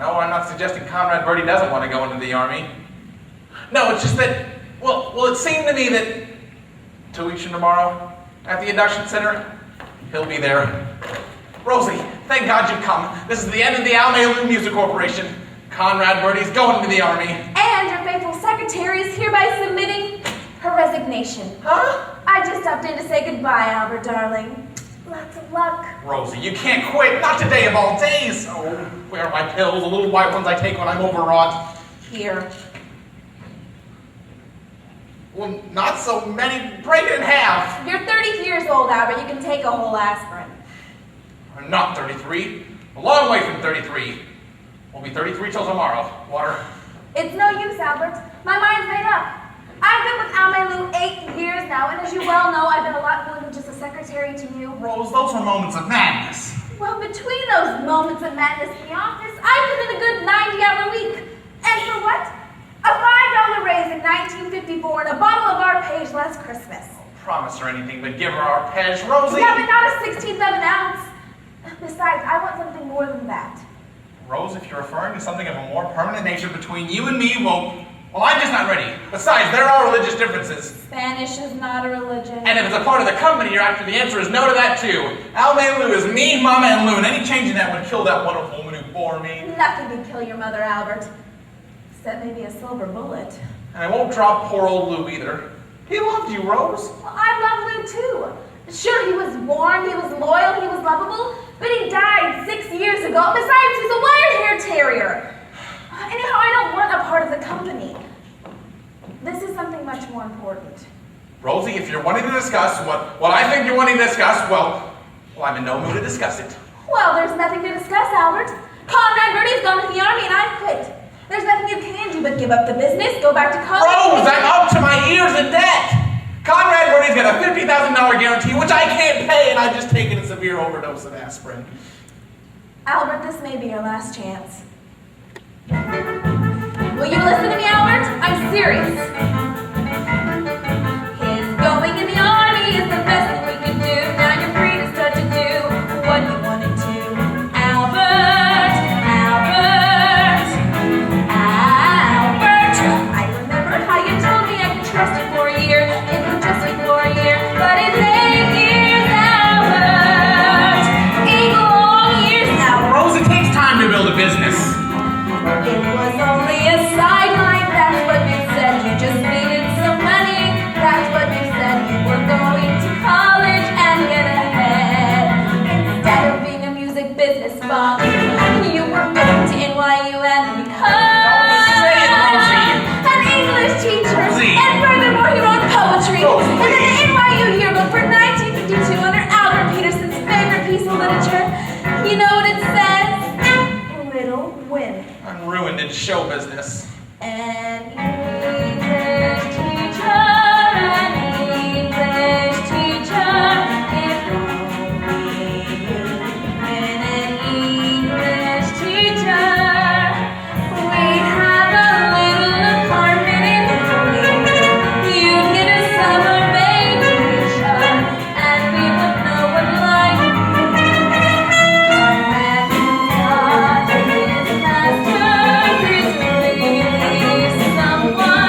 No, I'm not suggesting Conrad Birdie doesn't want to go into the Army. No, it's just that, well, it seemed to me that 2 weeks from tomorrow, at the induction center, he'll be there. Rosie, thank God you've come. This is the end of the Almaylou Music Corporation. Conrad Birdie's going to the Army. And your faithful secretary is hereby submitting her resignation. Huh? I just stopped in to say goodbye, Albert, darling. Lots of luck. Rosie, you can't quit. Not today of all days. Oh, where are my pills? The little white ones I take when I'm overwrought. Here. Well, not so many. Break it in half. You're 30 years old, Albert. You can take a whole aspirin. I'm not 33. A long way from 33. We'll be 33 till tomorrow. Water. It's no use, Albert. My mind's made up. I've been with Almaylou 8 years now, and as you well know, I've been a lot more than just a secretary to you. Rose, those were moments of madness. Well, between those moments of madness in the office, I put in a good 90-hour week. And for what? A $5 raise in 1954 and a bottle of Arpege last Christmas. Promise her anything but give her Arpege, Rosie. Yeah, but not a 16th of an ounce. Besides, I want something more than that. Rose, if you're referring to something of a more permanent nature between you and me, well, I'm just not ready. Besides, there are religious differences. Spanish is not a religion. And if it's a part of the company you're after, the answer is no to that too. Almaylou is me, Mama, and Lou, and any change in that would kill that wonderful woman who bore me. Nothing can kill your mother, Albert. Except maybe a silver bullet. And I won't drop poor old Lou either. He loved you, Rose. Well, I love Lou too. Sure, he was warm, he was loyal, he was lovable, but he died 6 years ago. Besides, he's a wire-haired terrier. Anyhow, I don't want a part of the company. This is something much more important. Rosie, if you're wanting to discuss what I think you're wanting to discuss, well, I'm in no mood to discuss it. Well, there's nothing to discuss, Albert. Conrad Birdie's gone to the Army and I've quit. There's nothing you can do but give up the business, go back to college. Rose, I'm up to my ears in debt. Conrad Birdie's got a $50,000 guarantee, which I can't pay, and I've just taken a severe overdose of aspirin. Albert, this may be your last chance. Will you listen to me, Albert? I'm serious. His going in the Army is the best thing we can do. Now you're free to start to do what you want to do. Albert, Albert, Albert. I remember how you told me I could trust you for a year. It would just be for a year, but it's 8 years, Albert. 8 long years now. Rose, it takes time to build a business. It was only a sideline, that's what you said. You just needed some money, that's what you said. You were going to college and get ahead. Instead of being a music business bum, you were going to NYU and become an English teacher. And furthermore, he wrote poetry. And then the NYU yearbook for 1952 under Albert Peterson's favorite piece of literature. You know what it says? Little Women. I'm ruined in show business. An English teacher, an English teacher, if only you'd been an English teacher, we'd have a little apartment in Italy. You'd get a summer vacation, and we would know what life would be. Our man thought his master is really someone.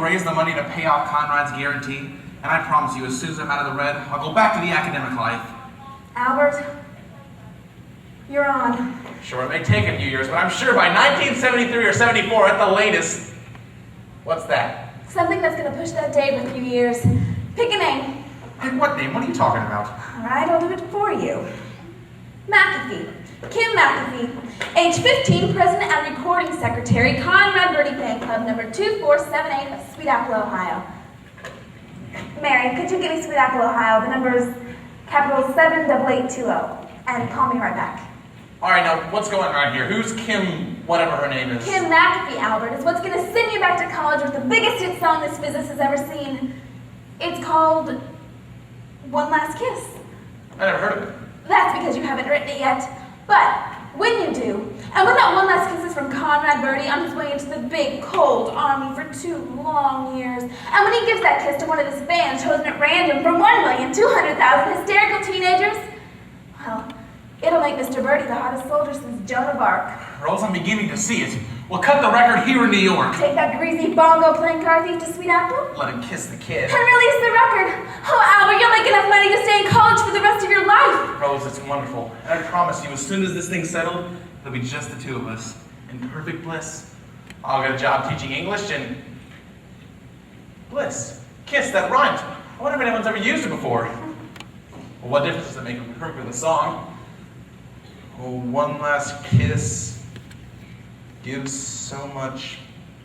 raised the money to pay off Conrad's guarantee, and I promise you, as soon as I'm out of the red, I'll go back to the academic life. Albert, you're on. Sure, it may take a few years, but I'm sure by 1973 or 74 at the latest. What's that? Something that's gonna push that date a few years. Pick a name. And what name? What are you talking about? All right, I'll do it for you. McAfee. Kim McAfee. Age 15, president and recording secretary, Conrad Birdie Fan Club, number 2478 of Sweet Apple, Ohio. Mary, could you give me Sweet Apple, Ohio? The number's capital 78820. And call me right back. All right, now, what's going on here? Who's Kim, whatever her name is? Kim McAfee, Albert, is what's gonna send you back to college with the biggest hit song this business has ever seen. It's called One Last Kiss. I never heard of it. That's because you haven't written it yet. But when you do, and when that one last kiss is from Conrad Birdie on his way into the big, cold army for 2 long years, and when he gives that kiss to one of his fans chosen at random from 1,200,000 hysterical teenagers, well, it'll make Mr. Birdie the hottest soldier since Joan of Arc. Rose, I'm beginning to see it. We'll cut the record here in New York. Take that greasy bongo playing car thief to Sweet Apple, Let him kiss the kid. and release the record. Oh, Albert, you'll make enough money to stay in college for the rest of your life. Rose, it's wonderful. And I promise you, as soon as this thing's settled, it'll be just the two of us. In perfect bliss. I'll get a job teaching English and... bliss. Kiss, that rhymes. I wonder if anyone's ever used it before. Well, what difference does it make if we perfect the song? Oh, one last kiss gives so much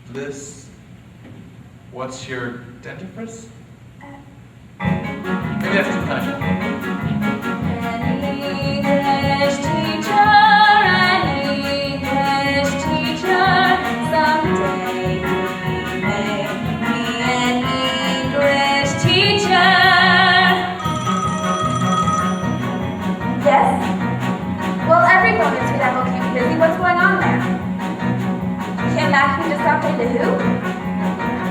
bliss. What's your dentifrice? Maybe that's too kind. An English teacher, someday he may be an English teacher. Yes? Well, every phone in Sweet Apple came busy. What's going on there? Kim McAfee just stopped into who?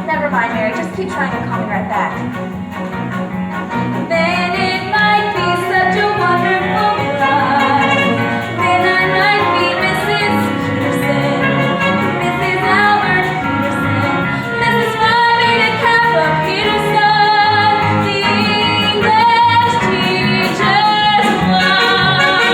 Never mind, Mary. Just keep trying and call me right back. Then it might be such a wonderful ride. Then I might be Mrs. Peterson, Mrs. Albert Peterson, Mrs. Phi Beta Kappa Peterson, the English teacher's wife.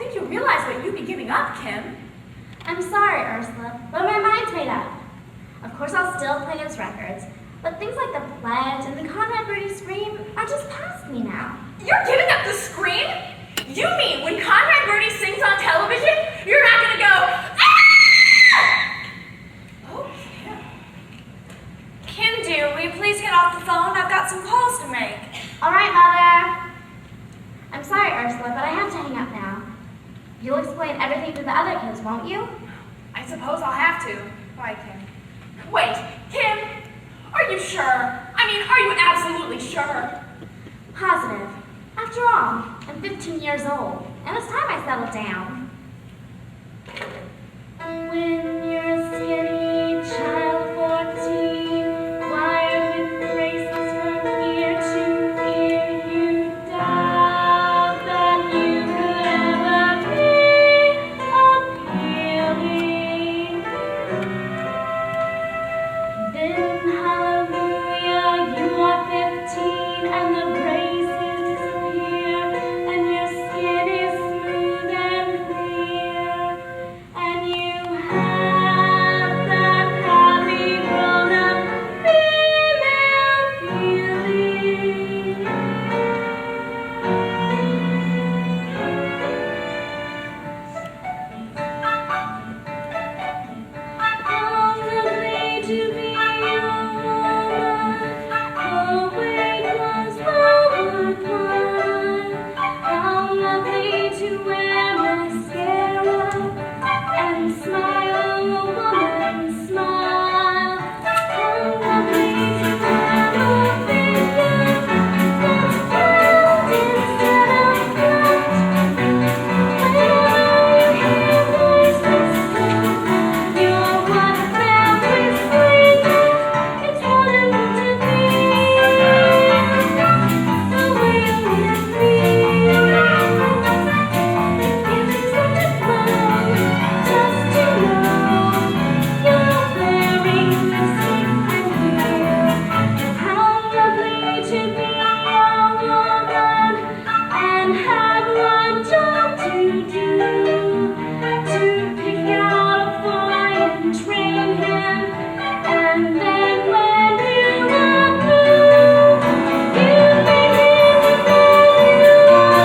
think you realize what you'd be giving up, Kim. I'm sorry, Ursula, but my mind's made up. Of course, I'll still play his records, but things like the Pledge and the Conrad Birdie Scream are just past me now. You're giving up the Scream? You mean when Conrad Birdie sings on television, you're not gonna go, ah! Oh, Kim, dear, will you please get off the phone? I've got some calls to make. All right, Mother. I'm sorry, Ursula, but I have to hang up now. You'll explain everything to the other kids, won't you? I suppose I'll have to. Bye, Kim. Wait, Kim, are you sure? I mean, are you absolutely sure? Positive. After all, I'm 15 years old, and it's time I settled down. When you're a skinny child of 14, wired with braces from ear to ear, you doubt that you could ever be appealing. Then, hallelujah, you are 15, and the braces disappear, and your skin is smooth and clear, and you have that happy grown-up female feeling. How lovely to be a woman, the weight was overcome. How lovely to wear mascara and smile a woman's smile. How lovely to have a figure that's round instead of flat. Whenever you hear voices sing, you're what families scream at. It's wonderful to be the way you would be. It's such a flow just to know you're wearing the secret here. How lovely to be a woman and have one job to do, to pick out a boy and train him, and then when you are through, you make him the man you want him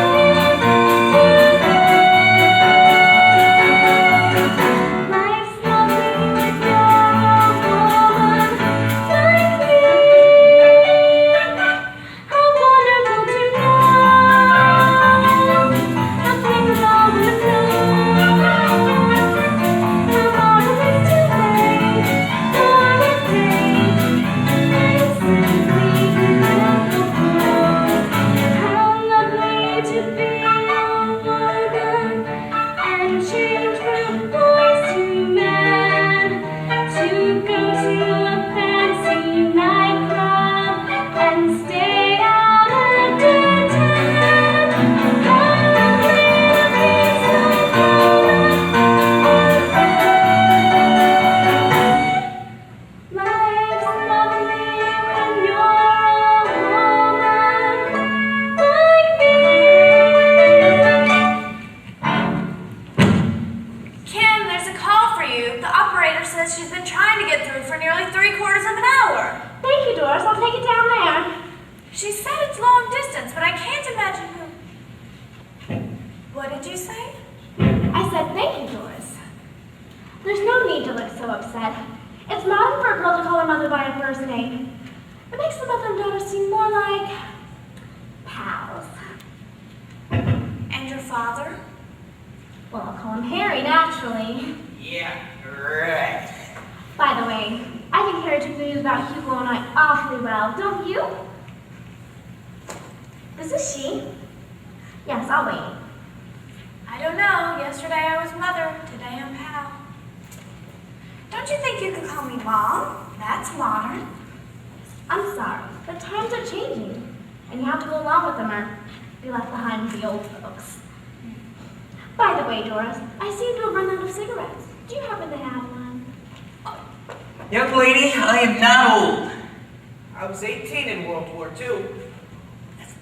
to be. Life's lovely when you're a woman like me. How wonderful to know how things always go. How marvelous to wait for a date and simply beautiful. How lovely to be a woman and change from boys to men, to go to a fancy nightclub and stay out until 10. How lovely to be so Life's lovely when you're a woman like me. Kim, there's a call for you. The operator says she's been trying to get through for nearly 3/4 of an hour. Thank you, Doris. I'll take it down there. She said it's long distance, but I can't imagine who. What did you say? I said thank you, Doris. There's no need to look so upset. It's modern for a girl to call her mother by her first name. It makes the mother and daughter seem more like pals. And your father? Well, I'll call him Harry, naturally. Yeah, right. By the way, I think Harry took the news about Hugo and I awfully well, don't you? This is she. Yes, I'll wait. I don't know. Yesterday I was mother, today I'm pal. Don't you think you could call me Mom? That's modern. I'm sorry, but times are changing, and you have to go along with them or be left behind with the old folks. By the way, Doris, I seem to have run out of cigarettes. Do you happen to have one? Young lady, I am not old. I was 18 in World War II. That's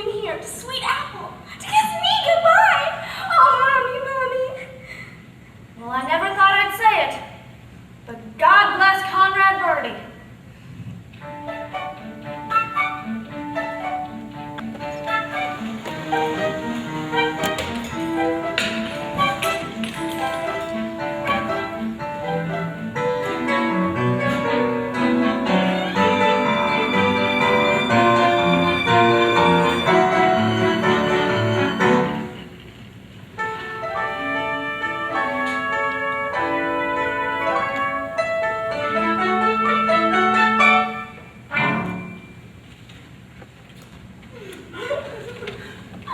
coming here to Sweet Apple to kiss me goodbye. Oh, Mommy. Well, I never thought I'd say it, but God bless Conrad Birdie.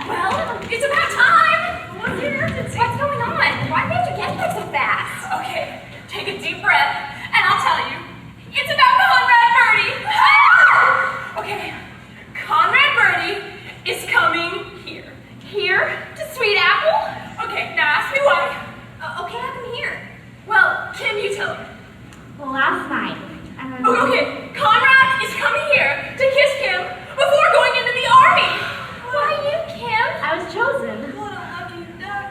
Well, it's about time. What's the emergency? What's going on? Why do we have to get there so fast? Okay, take a deep breath, and I'll tell you. It's about Conrad Birdie. Okay, Conrad Birdie is coming here. Here to Sweet Apple? Okay, now ask me why. Okay, how come here? Well, can you tell me? Well, last night, Okay, Conrad is coming here to kiss Kim before going into the army. Why you, Kim? I was chosen. What a lucky duck.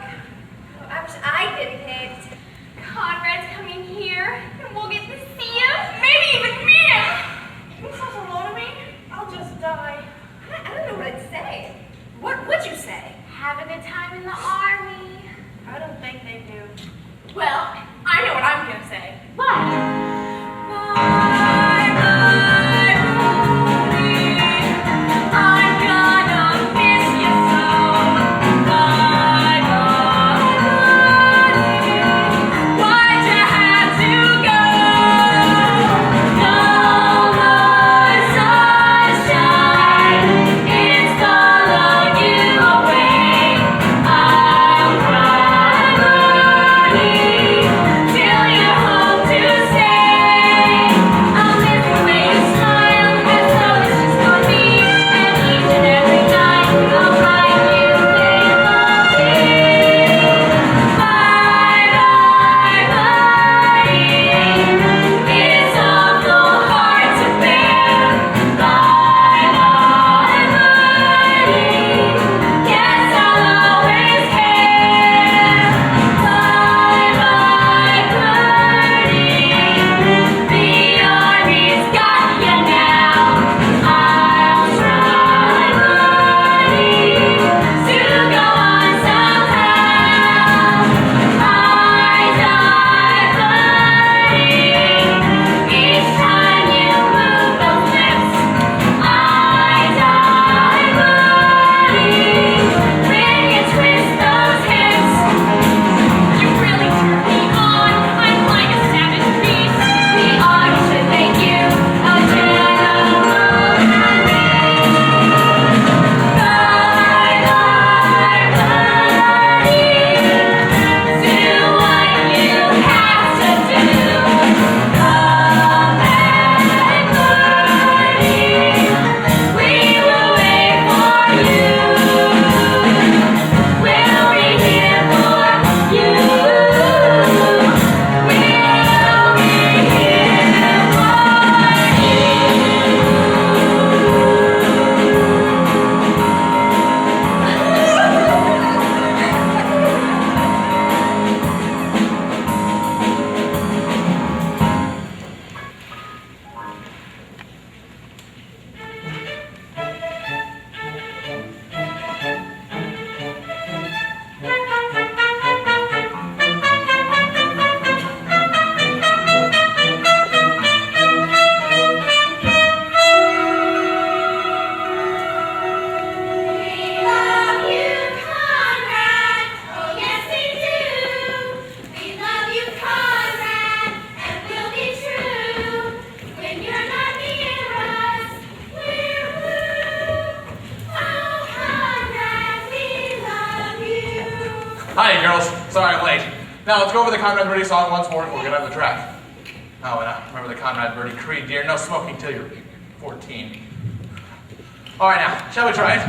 I wish I'd been picked. Conrad's coming here, and we'll get to see him. Maybe even meet him. You sound so low to me. I'll just die. I don't know what I'd say. What would you say? Have a good time in the army. I don't think they do. Well, I know what I'm gonna say. What? Bye, bye, Birdie. I'm gonna miss you so. Bye, bye, Birdie. Why'd you have to go? No more sunshine. It's gonna you away. I'll cry, Birdie, till you're home to stay. I'll miss the way you smile, and so it's just for me. And each and every night, I'll write you faithfully. Bye, bye, Birdie. It's awful hard to bear. Bye, bye, Birdie. Guess I'll always care. Bye, bye, Birdie. The army's got you now. I'll try, Birdie, to go on somehow. I die, Birdie, each time you move those lips. I die, Birdie, when you twist those hips. You really turn me on. I'm like a savage beast. The army should make you a general. Bye, bye, Birdie. Do what you have to do. Come back, Birdie. We will wait for you. We'll be here for you. We'll be We love you, Conrad. Oh, yes, we do. We love you, Conrad, and we'll be true. When you're not near us, we're blue. Oh, Conrad, we love you. Hi, girls. Sorry I'm late. Now let's go over the Conrad Birdie song once more before we get on the track. Oh, and remember the Conrad Birdie creed, dear. No smoking till you're 14. All right, now, shall we try it?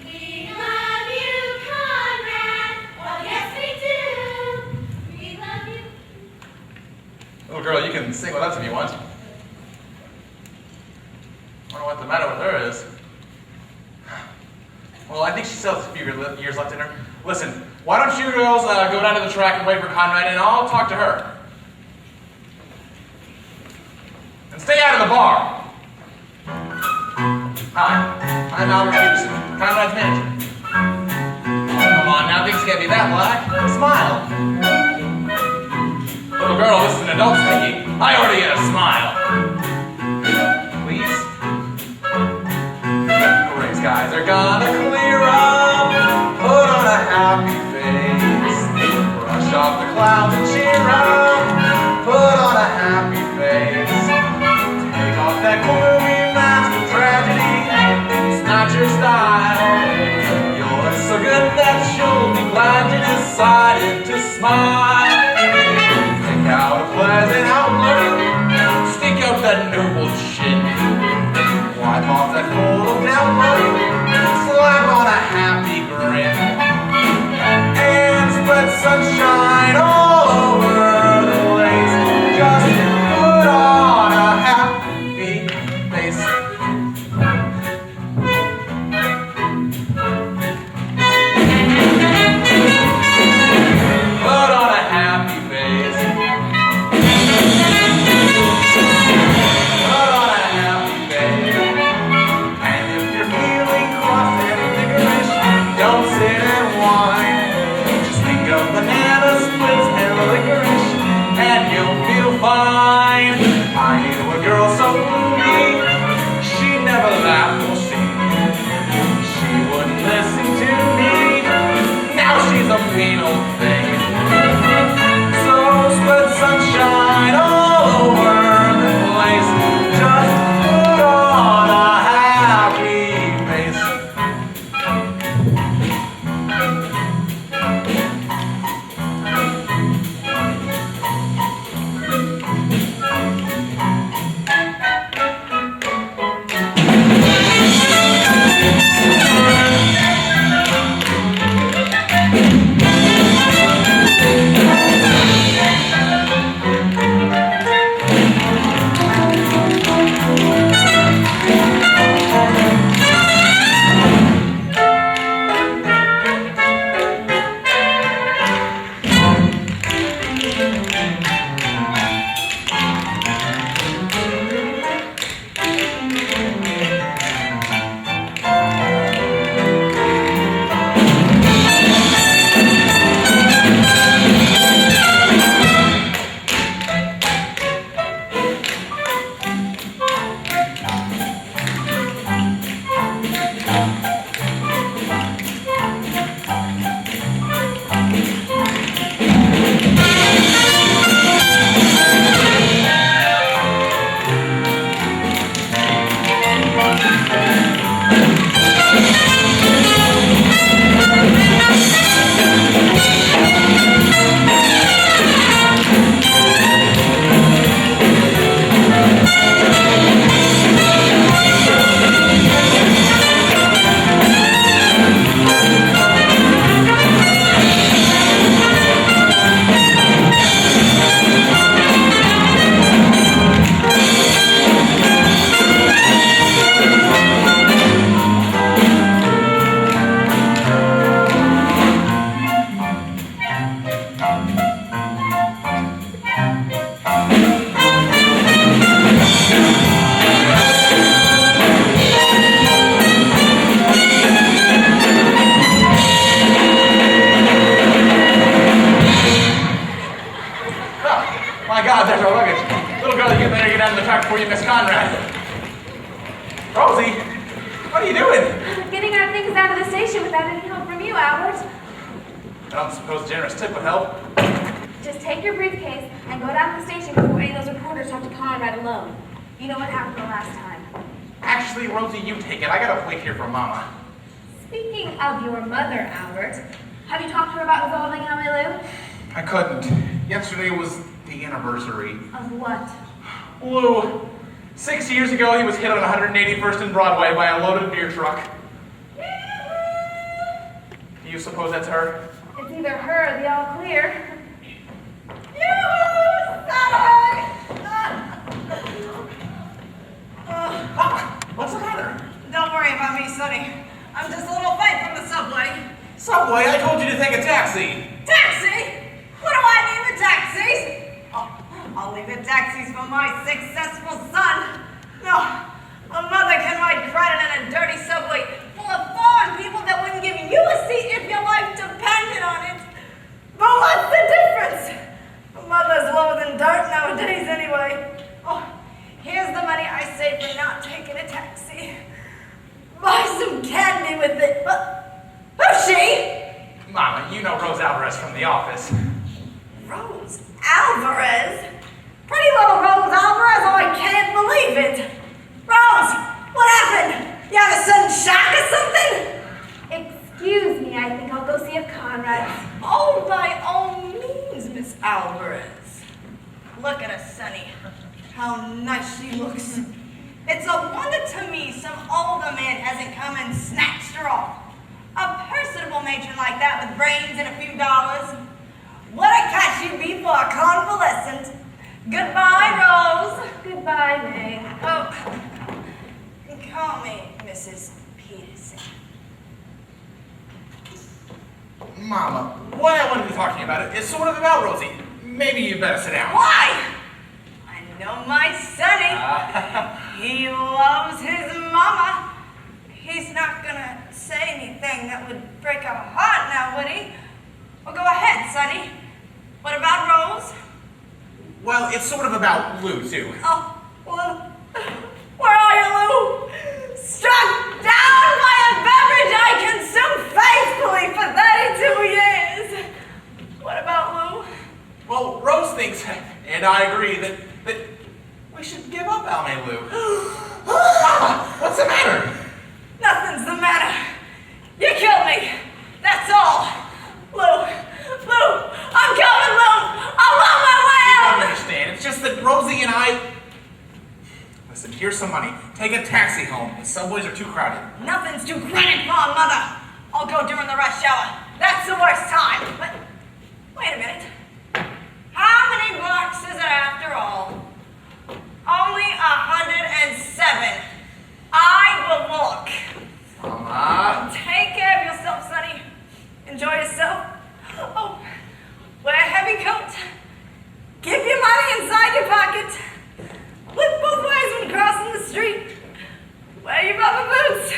We love you, Conrad. Oh, yes, we do. We love you. Little girl, you can sing with us if you want. I don't know what the matter with her is. Well, I think she still has a few years left in her. Listen, why don't you girls go down to the track and wait for Conrad, and I'll talk to her. And stay out of the bar. Hi, I'm Albert Peterson, Conrad's manager. Oh, come on, now things can't be that black. Smile. Little girl, this is an adult speaking. I order you a smile. Please? Great skies are gonna clear up. Put on a happy face. Brush off the clouds and cheer up. Put on a happy face. Take off that gloomy mask of tragedy. It's not your style. You're so good that you'll be glad you decided to smile. Pick out a pleasant outlook. Stick out that noble chin. Wipe off that full of doubt look. Slap on a happy grin. And spread sunshine all over the place. Just put on a happy face. Put on a happy face. Put on a happy face. And if you're feeling cross and vigorous, don't sit and whine. Just think of banana splits and licorice, and you'll feel fine. I knew a girl so gloomy, she never laughed or sing. She wouldn't listen to me. Now she's a mean old thing. So spread sunshine all over the place. Just put on a happy face. My God, there's our luggage. Little girl, you better get out of the truck before you miss Conrad. Rosie, what are you doing? Getting our things out of the station without any help from you, Albert. I don't suppose a generous tip would help. Just take your briefcase and go down to the station before any of those reporters talk to Conrad alone. You know what happened the last time. Actually, Rosie, you take it. I gotta wait here for Mama. Speaking of your mother, Albert, have you talked to her about resolving Emily Lou? I couldn't. Yesterday was the anniversary. Of what? Lou, 6 years ago, he was hit on 181st and Broadway by a loaded beer truck. Do you suppose that's her? It's either her or the all clear. What's the matter? Don't worry about me, Sonny. I'm just a little fight Subway, I told you to take a taxi. Taxi? What do I need with taxis? Oh, I'll leave the taxis for my successful son. No, a mother can write credit in a dirty subway full of foreign people that wouldn't give you a seat if your life depended on it. But what's the difference? A mother's lower than dirt nowadays anyway. Oh, here's the money I saved for not taking a taxi. Buy some candy with it. Who's she? Mama, you know Rose Alvarez from the office. Rose Alvarez? Pretty little Rose Alvarez? Oh, I can't believe it. Rose, what happened? You have a sudden shock or something? Excuse me, I think I'll go see if Conrad's. Oh, by all means, Miss Alvarez. Look at her, Sonny. How nice she looks. It's a wonder to me some older man hasn't come and snatched her off. A personable matron like that with brains and a few dollars. What a catch you'd be for a convalescent. Goodbye, Rose. Goodbye, May. Oh, call me Mrs. Peterson. Mama, what I want to be talking about it is sort of about Rosie. Maybe you better sit down. Why? I know my Sonny. He loves his mama. He's not gonna say anything that would break her heart now, would he? Well, go ahead, Sonny. What about Rose? Well, it's sort of about Lou, too. Oh, Lou. Where are you, Lou? Struck down by a beverage I consumed faithfully for 32 years. What about Lou? Well, Rose thinks, and I agree, that we should give up Alme Lou. Mama, what's the matter? Nothing's the matter. You killed me. That's all. Lou, I'm coming, Lou. I'm on my way You out. don't understand. It's just that Rosie and I... Listen, here's some money. Take a taxi home. The subways are too crowded. Nothing's too crowded for a mother. I'll go during the rush hour. That's the worst time. But wait a minute. How many blocks is it after all? Only 107. I will walk. Mama. Take care of yourself, Sonny. Enjoy yourself. Oh, wear a heavy coat. Keep your money inside your pocket. Look both ways when crossing the street. Wear your rubber boots.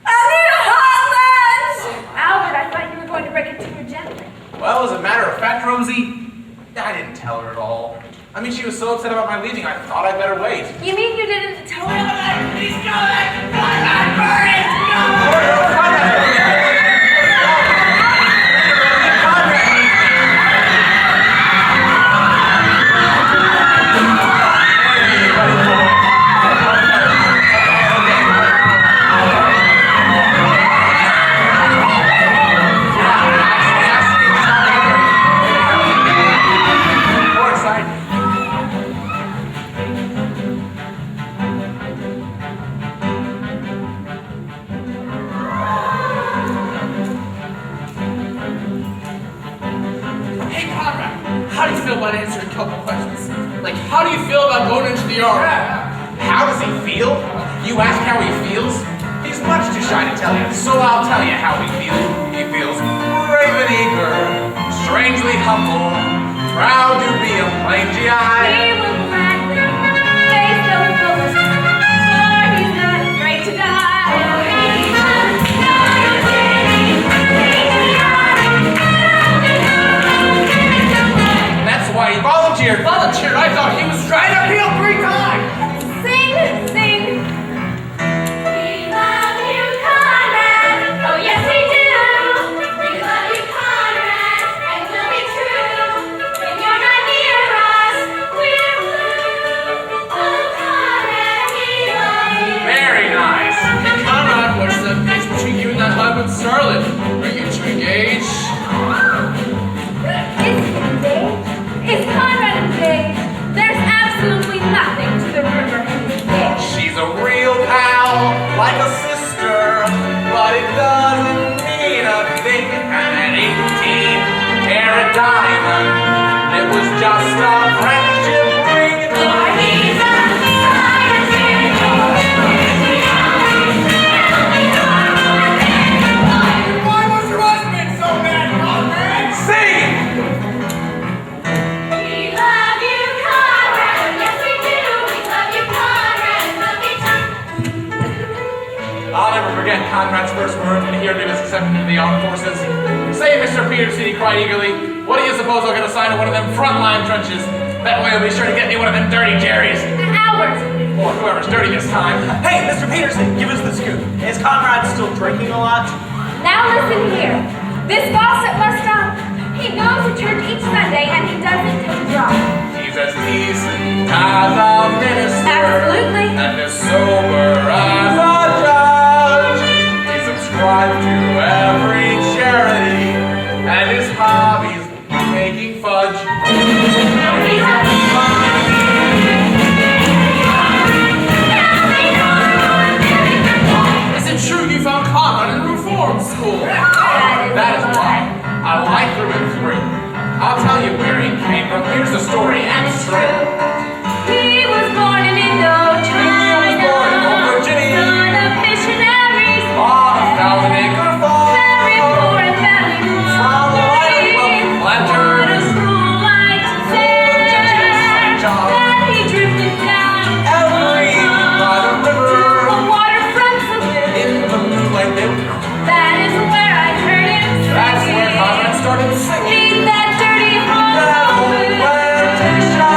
I need a hot lunch. Albert, I thought you were going to break it to her gently. Well, as a matter of fact, Rosie, I didn't tell her at all. I mean, she was so upset about my leaving, I thought I'd better wait. You mean you didn't tell her? He's coming. Bye Birdie. about answering a couple questions. Like, how do you feel about going into the army? How does he feel? You ask how he feels? He's much too shy to tell you, so I'll tell you how he feels. He feels brave and eager, strangely humble, proud to be a plain GI. He will gladly face the fullest, for he's not afraid to die. That's why he volunteered. Volunteered? I thought he was trying to appeal 3 times. Sing, sing. We love you, Conrad. Oh, yes, we do. We love you, Conrad, and we'll be true. When you're not near us, we're blue. Oh, Conrad, we love you. Very nice. Hey, Conrad, what's the pitch between you and that husband, Starlet? Are you two engaged? Is Conrad engaged? There's absolutely nothing to the rumor he's engaged. She's a real pal, like a sister, but it doesn't mean a thing. And at 18-carat diamond, it was just a friendship ring. For he's a scientist. Why was your I'll never forget Conrad's first words when he heard he was accepted into the armed forces. Say, Mr. Peterson, he cried eagerly, what do you suppose I'll get assigned to one of them frontline trenches? That way I'll be sure to get me one of them dirty Jerrys. Albert! Or whoever's dirty this time. Hey, Mr. Peterson, give us the scoop. Is Conrad still drinking a lot? Now listen here. This gossip must stop. He goes to church each Sunday and he doesn't take a drop. He's as decent as a minister. Absolutely. And as sober as a judge. He subscribed to every charity. And his hobby's making fudge. Is it true you found Conrad in reform school? That is why I like through and through. I'll tell you where he came from. Here's the story and it's true. He was born in Indochina. He was born in Old Virginia. Son of missionaries. On a 1,000-acre farm. Very poor and very From the light of What a cruel light to say. John. Then he drifted down Every by the river. the waterfront saloon. In the moonlight they would come. That is where I heard him singing. That's where Conrad started singing. Beat that dirty heart. That old plantation.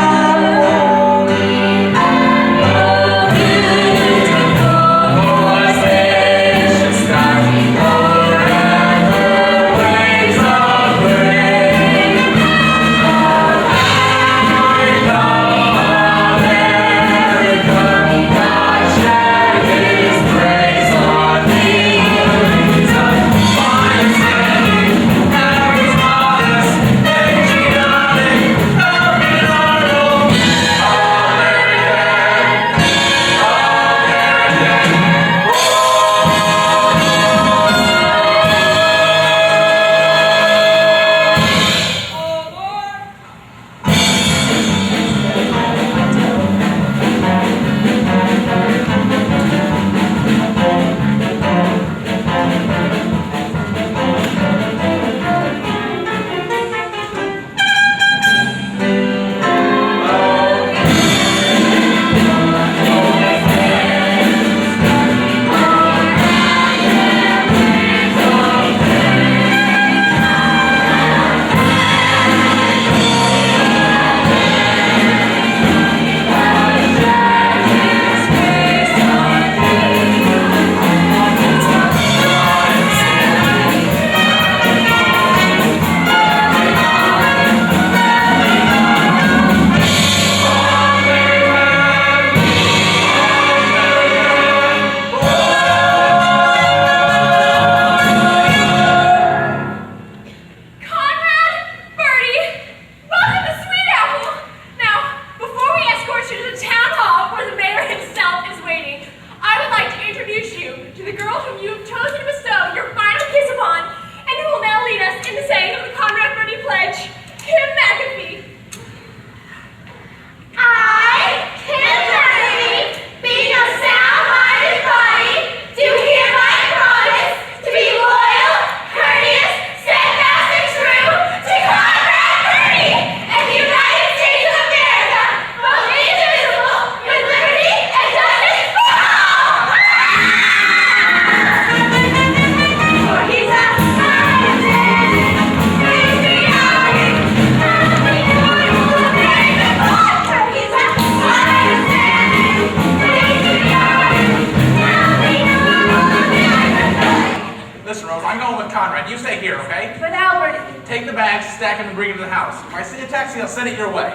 Take the bags, stack them, and bring them to the house. If I see a taxi, I'll send it your way.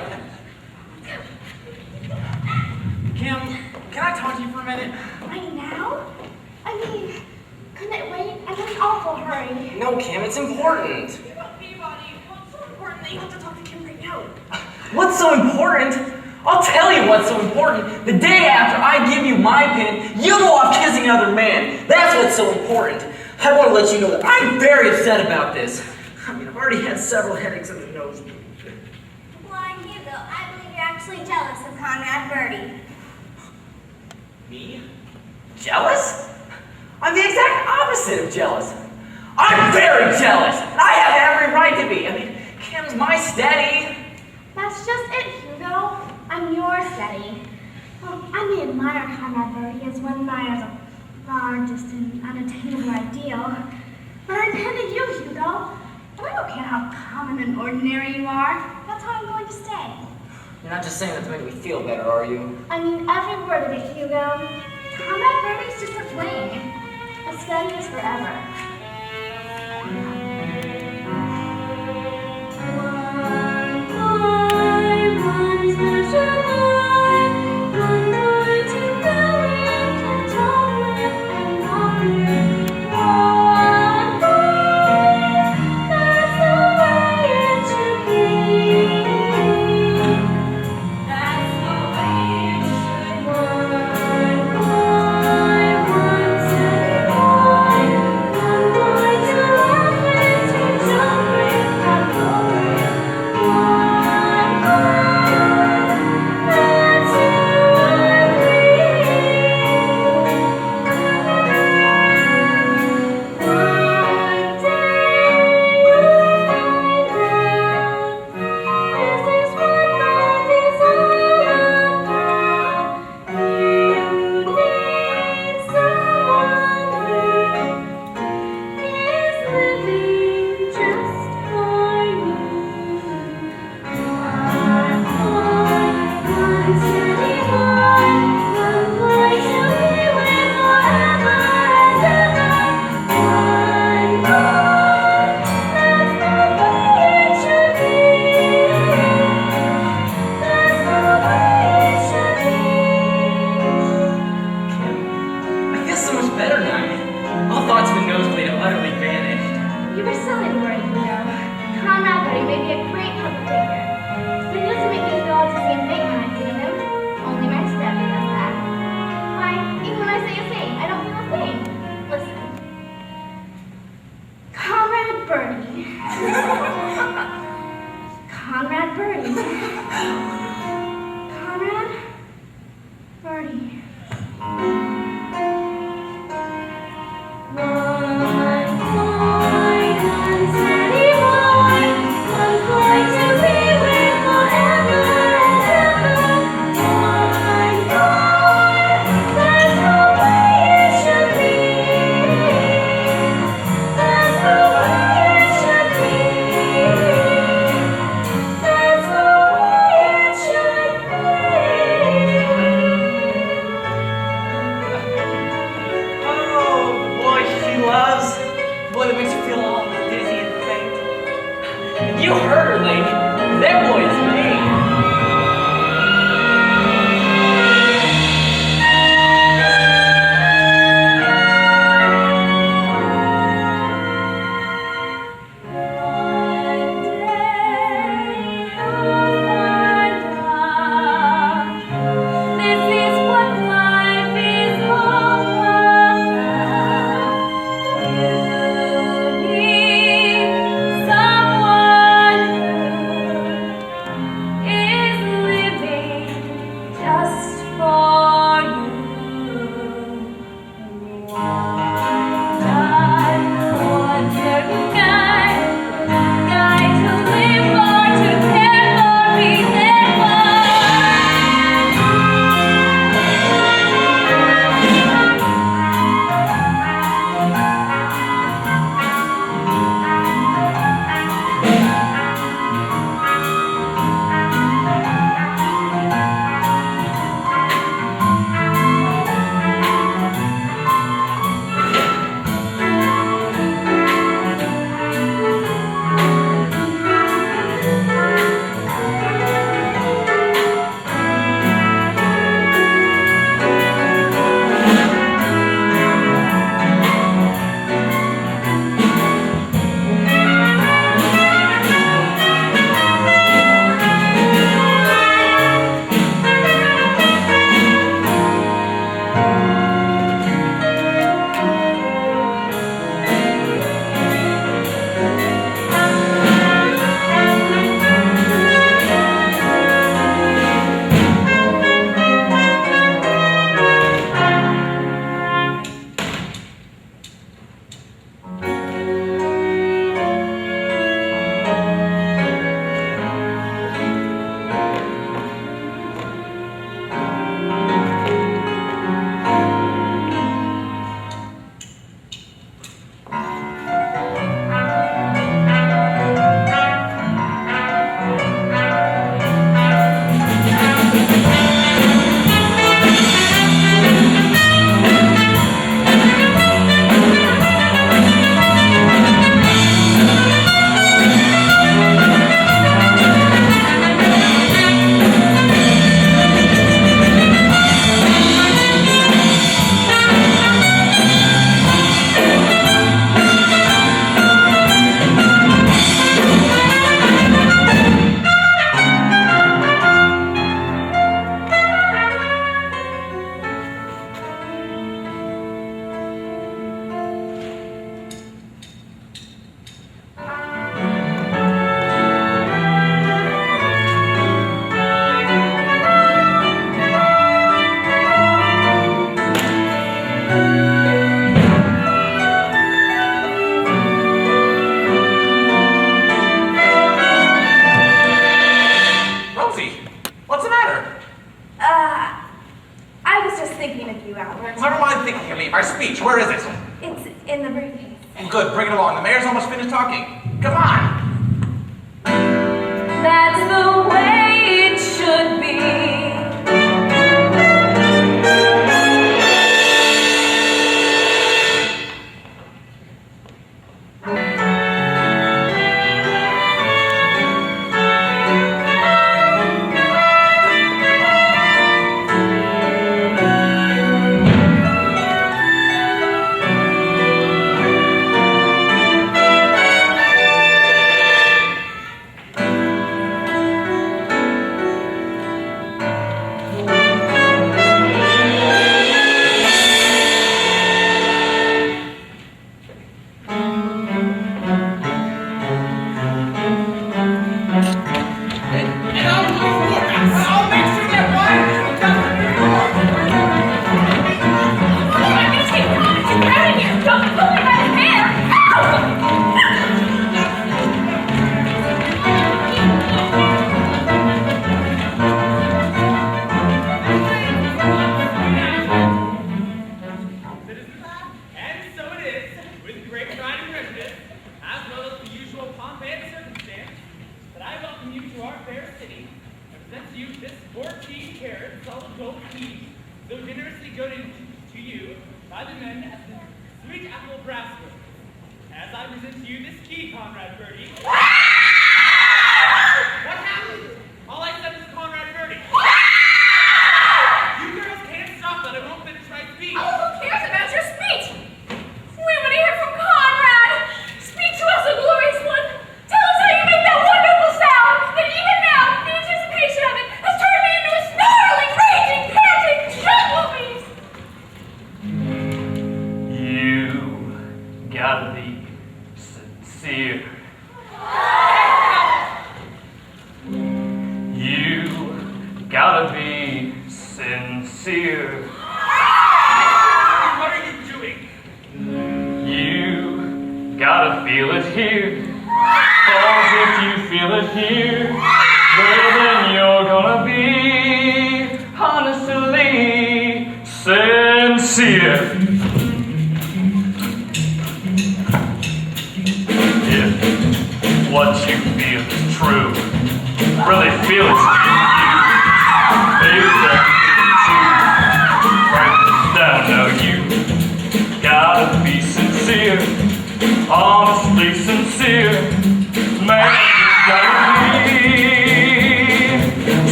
Kim, can I talk to you for a minute? Right now? I mean, couldn't it wait? I'm in an awful hurry. No, Kim, it's important. Peabody, what's so important that you have to talk to Kim right now? What's so important? I'll tell you what's so important. The day after I give you my opinion, you go off kissing another man. That's what's so important. I want to let you know that I'm very upset about this. I mean, I've already had several headaches in the nose. Blind Hugo, I believe you're actually jealous of Conrad Birdie. Me? Jealous? I'm the exact opposite of jealous. I'm very jealous, and I have every right to be. I mean, Kim's my steady. That's just it, Hugo. I'm your steady. Well, I may admire Conrad Birdie as one admires a are just an unattainable ideal. But I intend to use you, though. And I don't care how common and ordinary you are. That's how I'm going to stay. You're not just saying that to make me feel better, are you? I mean every word of it, Hugo. Combat Birdie's just a flame. A study is forever. You were silly to worry, Hugo. Conrad Birdie may be a great public figure, but he doesn't make me feel all the same thing when I see him. Only my stepdad does that. Why, even when I say a thing, I don't feel a thing. Listen. Conrad Birdie. Conrad Birdie. Conrad Birdie. Boy, that makes you feel all dizzy and faint. You heard her, Link. That boy is me. good, bring it along. The mayor's almost finished talking. Come on. That's the way it should be.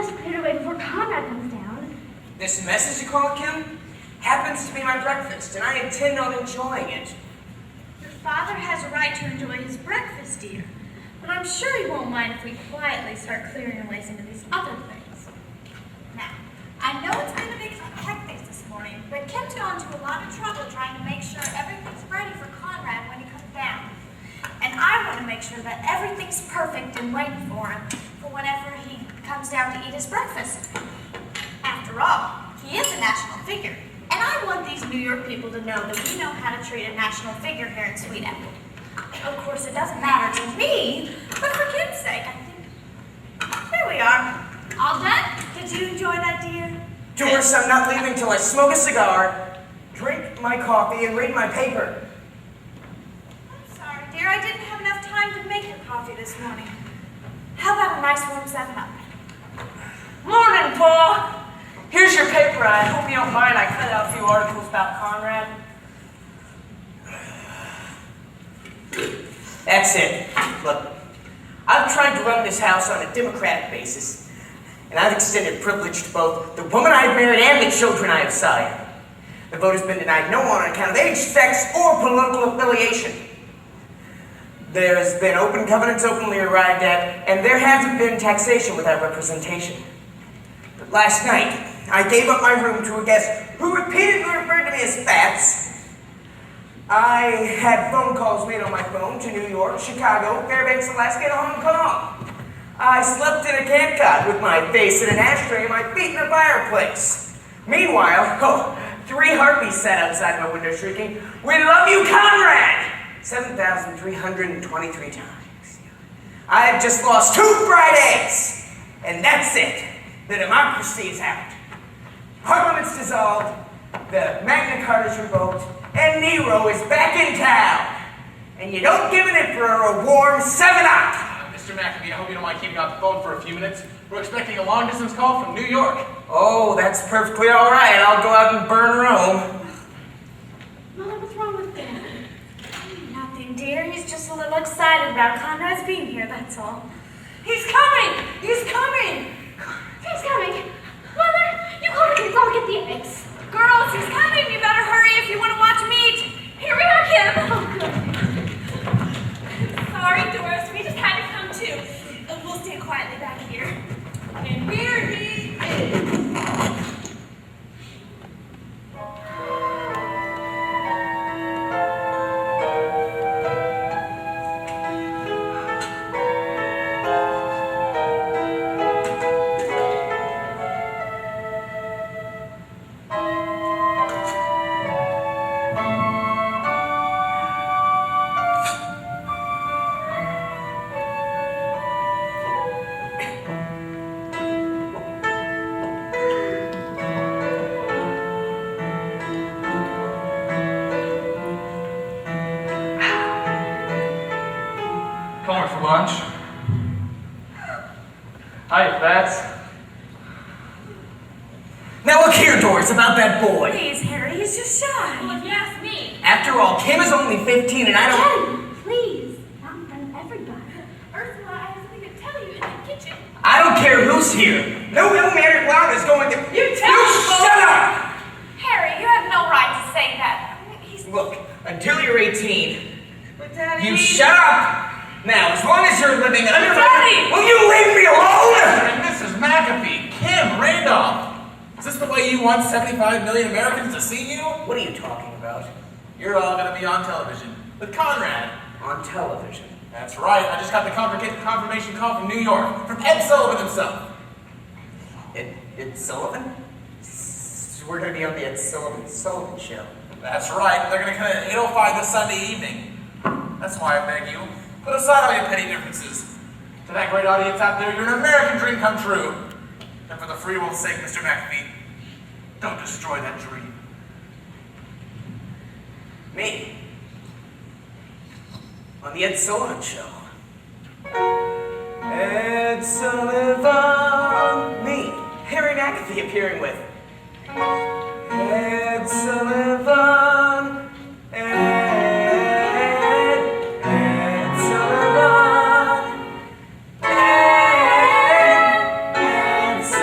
best cleared away before Conrad comes down. This message you call it, Kim, happens to be my breakfast, and I intend on enjoying it. Your father has a right to enjoy his breakfast, dear. But I'm sure he won't mind if we quietly start clearing away some of these other things. Now, I know it's been a big hectic this morning, but Kim's gone to a lot of trouble trying to make sure everything's ready for Conrad when he comes down. And I want to make sure that everything's perfect and waiting for him for whenever he comes down to eat his breakfast. After all, he is a national figure. And I want these New York people to know that we know how to treat a national figure here in Sweet Apple. Of course, it doesn't matter to me, but for Kim's sake, I think. There we are. All done? Did you enjoy that, dear? Doris, I'm not leaving till I smoke a cigar, drink my coffee, and read my paper. I'm sorry, dear. I didn't have enough time to make your coffee this morning. How about a nice warm 7-Up? Morning, Paul. Here's your paper. I hope you don't mind. I cut out a few articles about Conrad. That's it. Look, I've tried to run this house on a democratic basis, and I've extended privilege to both the woman I've married and the children I have sired. The vote has been denied no one on account of age, sex, or political affiliation. There's been open covenants openly arrived at, and there hasn't been taxation without representation. But last night, I gave up my room to a guest who repeatedly referred to me as Fats. I had phone calls made on my phone to New York, Chicago, Fairbanks, Alaska, and Hong Kong. I slept in a camp cot with my face in an ashtray and my feet in a fireplace. Meanwhile, 3 harpies sat outside my window shrieking, "We love you, Conrad!" 7,323 times. I've just lost 2 fried eggs, and that's it. The democracy is out. Parliament's dissolved, the Magna Carta's revoked, and Nero is back in town. And you don't give it for a warm 7-Up. Mr. McAfee, I hope you don't mind keeping off the phone for a few minutes. We're expecting a long-distance call from New York. Oh, that's perfectly all right. I'll go out and burn Rome. Mother, what's wrong with Dad? Nothing, dear. He's just a little excited about Conrad's being here, that's all. He's coming! He's coming! He's coming. Mother, you call the kids. I'll get the eggs. Girls, he's coming! You better hurry if you want to watch meat! Here we are, Kim! Oh, good. Sorry, Doris, we just had to come too. We'll stay quietly back here. And here he is! Coming for lunch. Hiya, Fats. Now look here, Doris, about that boy. Please, Harry, he's just shy. Well, if you ask me. After all, Kim is only 15 and I don't... Daddy, please. Not in front of everybody. Ursula, I have something to tell you in the kitchen. I don't care who's here. No ill-mannered clown is going to... You tell You me, shut up! Harry, you have no right to say that. He's... Look, until you're 18, But Daddy... you shut up! Now, as long as you're living under Daddy! Will you leave me alone? And Mrs. McAfee, Kim Randolph. Is this the way you want 75 million Americans to see you? What are you talking about? You're all going to be on television with Conrad. On television. That's right. I just got the confirmation call from New York, from Ed Sullivan himself. Ed Sullivan? So we're going to be on the Ed Sullivan show. That's right. They're going to come in at 8:05 this Sunday evening. That's why I beg you, put aside all your petty differences. To that great audience out there, you're an American dream come true. And for the free world's sake, Mr. McAfee, don't destroy that dream. Me? On the Ed Sullivan show. Ed Sullivan. Me, Harry McAfee, appearing with Ed Sullivan. Ed Sullivan. Ed Sullivan.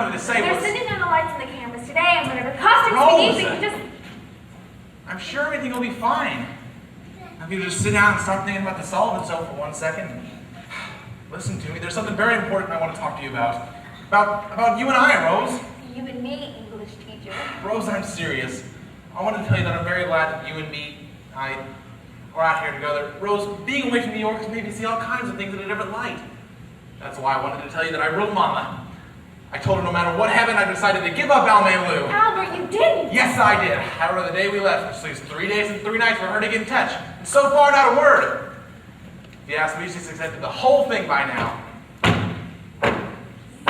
wanted to say They're was... sending down the lights and the cameras today, and whatever costumes we Rose! need, we can just... I'm sure everything will be fine. Now, if you just sit down and stop thinking about the solvent so for 1 second. Listen to me, there's something very important I want to talk to you about. About you and I, Rose. You and me, English teacher. Rose, I'm serious. I wanted to tell you that I'm very glad that you and me, we're out here together. Rose, being away from New York has made me see all kinds of things in a different light. That's why I wanted to tell you that I wrote Mama. I told her no matter what happened, I decided to give up Almailou. Albert, you didn't! Yes, I did. I wrote her the day we left, which leaves 3 days and 3 nights for her to get in touch. And so far, not a word. If you ask me, she's accepted the whole thing by now. 3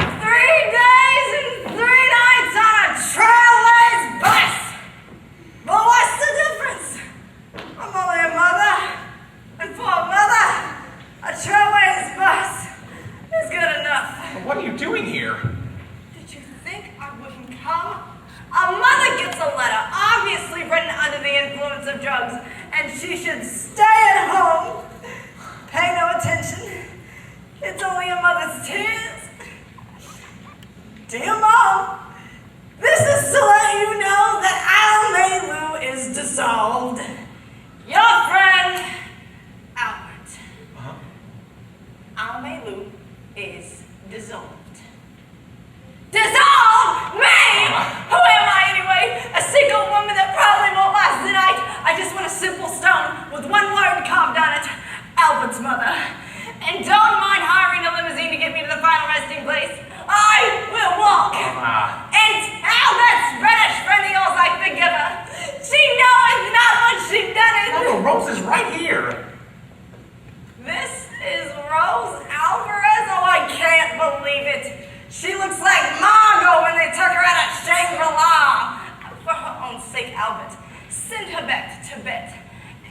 days and 3 nights on a trailways bus! Well, what's the difference? I'm only a mother, and for a mother, a trailways bus is good enough. But what are you doing here? Did you think I wouldn't come? A mother gets a letter, obviously written under the influence of drugs, and she should stay at home. Pay no attention. It's only a mother's tears. Dear Mom, this is to let you know that Almailou is dissolved. Your friend, Albert. Almailou is dissolved. Dissolved? Me? Who am I anyway? A single woman that probably won't last the night. I just want a simple stone with one word carved on it. Albert's mother. And don't mind hiring a limousine to get me to the final resting place. I will walk. And tell that British friend of yours I forgive her. She knows not what she done it. No, Rose is right here. This is Rose Alvarez? Oh, I can't believe it. She looks like Margot when they took her out of Shangri-La. For her own sake, Albert, send her back to Tibet.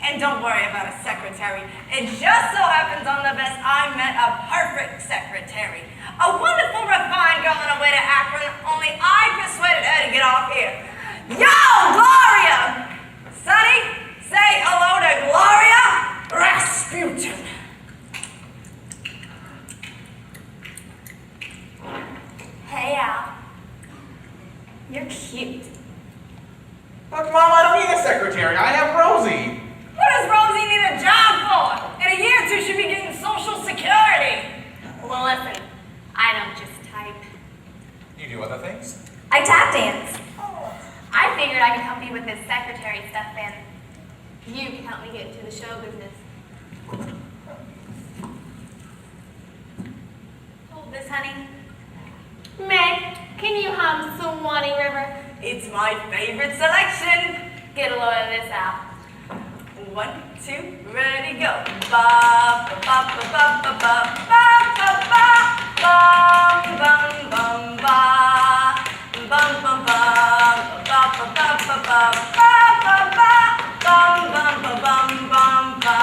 And don't worry about a secretary. It just so happens on the best I met a perfect secretary. A wonderful, refined girl on her way to Akron, only I persuaded her to get off here. Yo, Gloria! Sonny, say hello to Gloria Rasputin. Hey, Al. You're cute. Look, Mom, I don't need a secretary. I have Rosie. What does Rosie need a job for? In a year or two, she'll be getting Social Security. Well, listen, I don't just type. You do other things? I tap dance. I figured I could help you with this secretary stuff, and you can help me get into the show business. Hold this, honey. Meg, can you hum Swanee River? It's my favorite selection. Get a load of this out. 1, 2, ready, go. Ba ba ba ba ba ba ba ba ba bum bum bum ba bum bum ba ba ba ba ba ba ba ba bum bum ba bum bum ba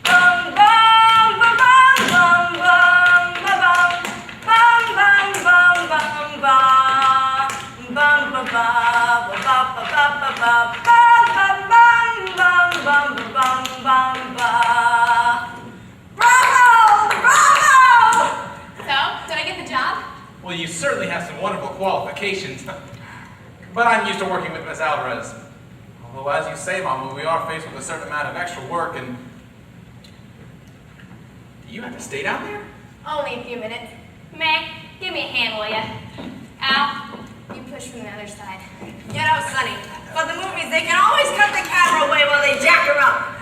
bum bum ba bum bum bum ba bum bum bum bum ba bum ba ba ba ba ba ba ba ba. Bum, bum, bum, bum, ba. Bravo! Bravo! So, did I get the job? Well, you certainly have some wonderful qualifications. But I'm used to working with Miss Alvarez. Although, as you say, Mama, we are faced with a certain amount of extra work, and... Do you have to stay down there? Only a few minutes. Meg, give me a hand, will ya? Al, you push from the other side. You know, Sonny, for the movies, they can always cut the camera away while they jack her up.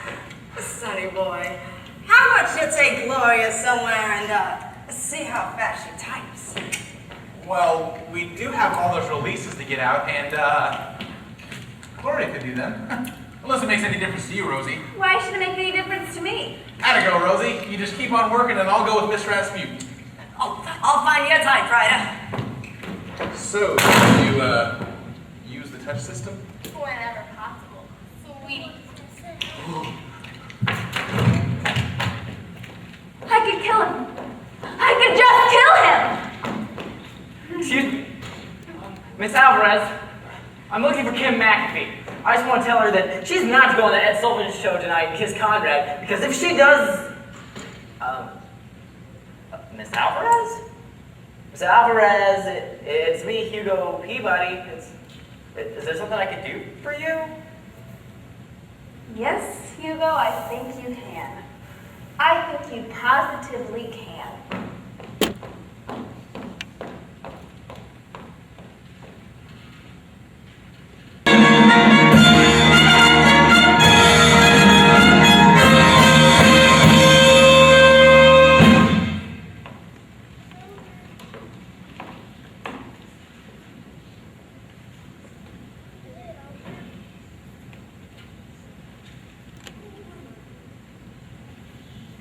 Sonny boy, how about you take Gloria somewhere and see how fast she types? Well, we do have all those releases to get out, and, Gloria could do them. Unless it makes any difference to you, Rosie. Why should it make any difference to me? Atta go, Rosie. You just keep on working, and I'll go with Miss Rasputin. I'll find you a typewriter. So, do you use the touch system? Whenever possible. Sweetie. I could kill him. I could just kill him! Excuse me. Miss Alvarez, I'm looking for Kim McAfee. I just want to tell her that she's not to go on the Ed Sullivan show tonight and kiss Conrad, because if she does... Miss Alvarez? Miss Alvarez, it's me, Hugo Peabody. Is there something I could do for you? Yes, Hugo, I think you can. I think you positively can.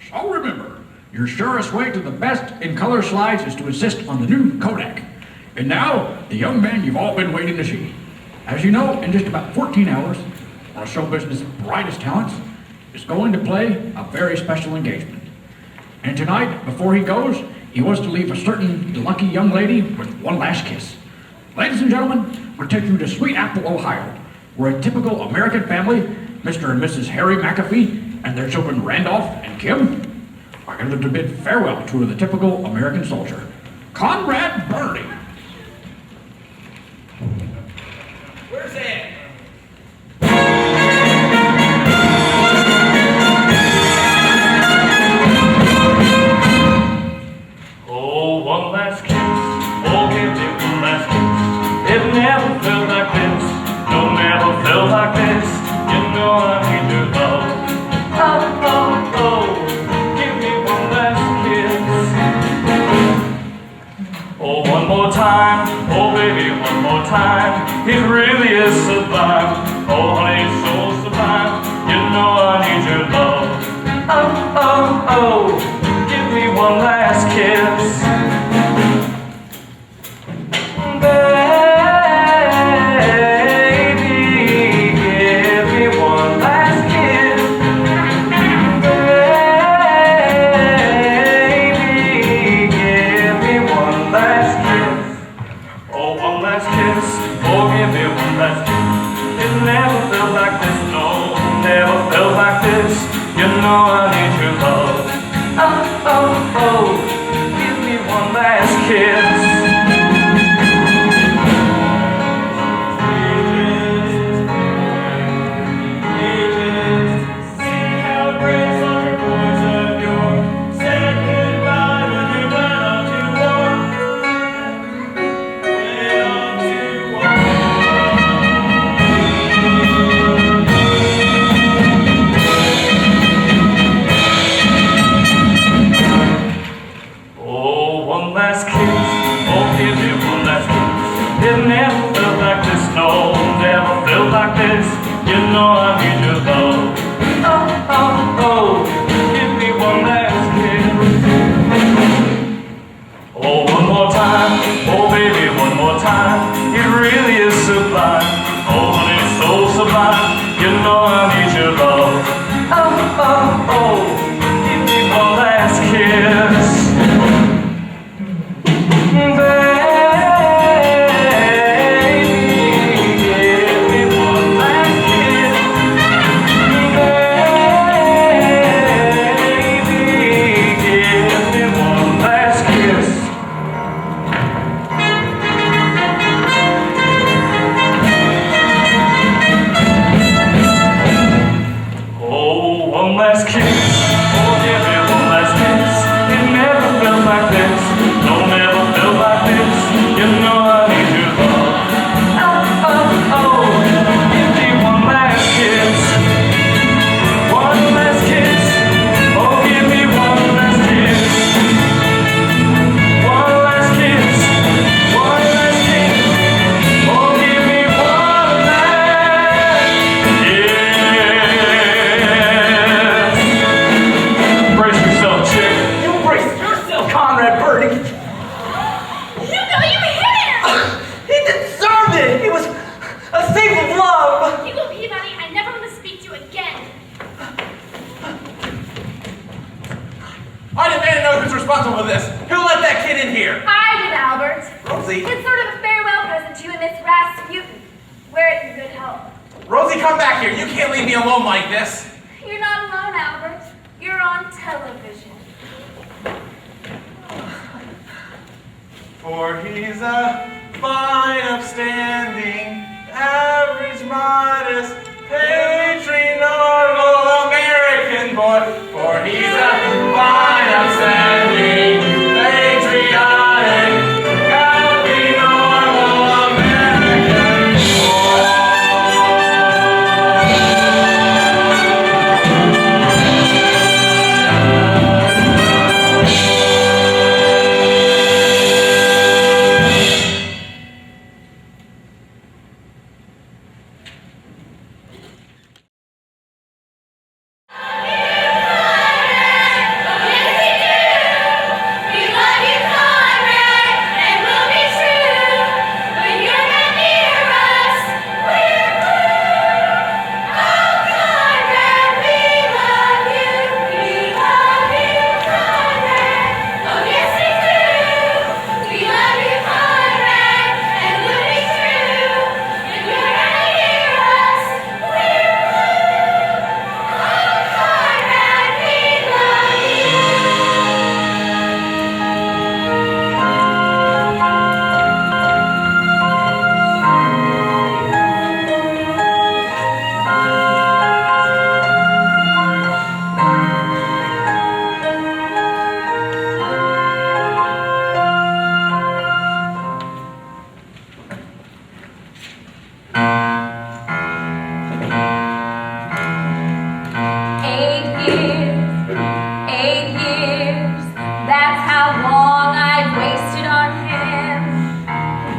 So remember, your surest way to the best in color slides is to insist on the new Kodak. And now, the young man you've all been waiting to see. As you know, in just about 14 hours, one of show business' brightest talents is going to play a very special engagement. And tonight, before he goes, he wants to leave a certain lucky young lady with one last kiss. Ladies and gentlemen, we'll take you to Sweet Apple, Ohio, where a typical American family, Mr. and Mrs. Harry McAfee, and their children Randolph and Kim, are going to bid farewell to the typical American soldier, Conrad Birdie. Where's Ed? Oh, one last kiss, oh, give me one last kiss. It never felt like this, no, never felt like this. You know I need your love. Oh, oh, oh, give me one last kiss. Oh, one more time, oh baby, one more time. It really is sublime, oh honey, it's so sublime. You know I need your love. Oh, oh, oh, give me one last kiss. You know I need your love. Oh, oh, oh, give me one last kiss. See how it breaks on your boys of yore. Said goodbye when they went off to war. Went off to war. One last kiss, oh give me one last kiss. It never felt like this, no, never felt like this. You know I need your love. Oh, oh, oh, give me one last kiss. Oh, one more time, oh baby, one more time. It really is sublime, oh honey, it's so sublime. You know I need your love. Oh, oh, oh, give me one last kiss. responsible for this? Who let that kid in here? I did, Albert. Rosie? It's sort of a farewell present to you and Miss Rasputin. Wear it in good health. Rosie, come back here. You can't leave me alone like this. You're not alone, Albert. You're on television. For he's a fine, upstanding, average, modest, patron, normal American boy. For he's a fine, upstanding, patriotic, happy, normal American boy.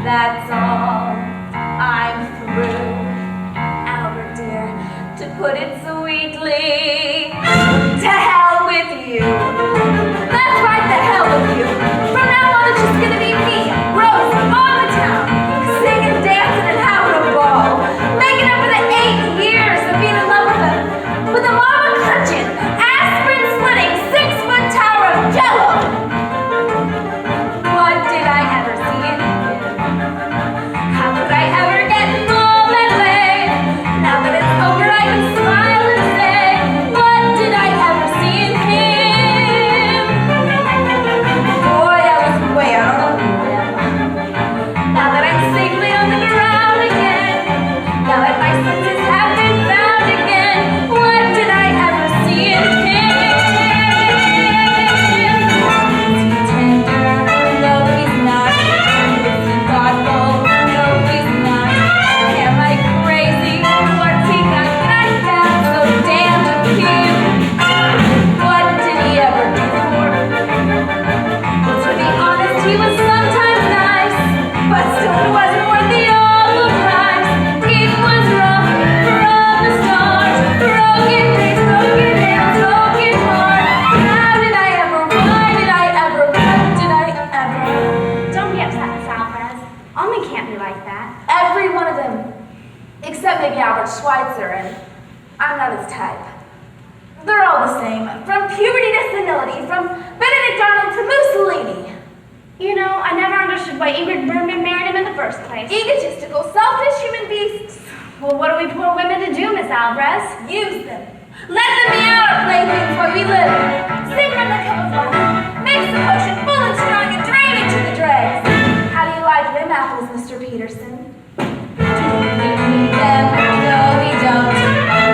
That's all, I'm through. Albert dear, to put it sweetly, to hell with you. That's right, to hell with you. From now on it's just gonna be me, Rose, on the town, singing, dancing, and having a ball. Making up for the 8 years of being in love with a mama clutching, aspirin splitting, 6-foot tower of jello. What did I ever see in him? How could I ever get involved that way? Now that it's over, I can smile and say, what did I ever see in him? Boy, I was way out on the limb. Now that I'm safely on the ground again, now that my senses have been found again, what did I ever see in him? Is he tender? No, he's not. Is he thoughtful? No, he's not. Am I crazy? What's he got? Can I sound so damned cute? What did he ever do for me? Well, to be honest, he was sometimes nice, but still it wasn't worth the awful price. It was rough from the start. Broken face, broken nails, broken heart. How did I ever? Why did I ever? What did I ever? Don't be upset, Miss Alvarez. Almond can't be like that. Every one of them, except maybe Albert Schweitzer, and I'm not his type. They're all the same, from puberty to senility, from Benedict Arnold to Mussolini. You know, I never understood why Ingrid Bergman married him in the first place. Egotistical, selfish human beasts. Well, what do we poor women to do, Miss Alvarez? Use them. Let them be our playthings where we live. Sing from the cup of life. Mix the potion full and strong and drain it to the dregs. How do you like them apples, Mr. Peterson? Do we need them? No, we don't.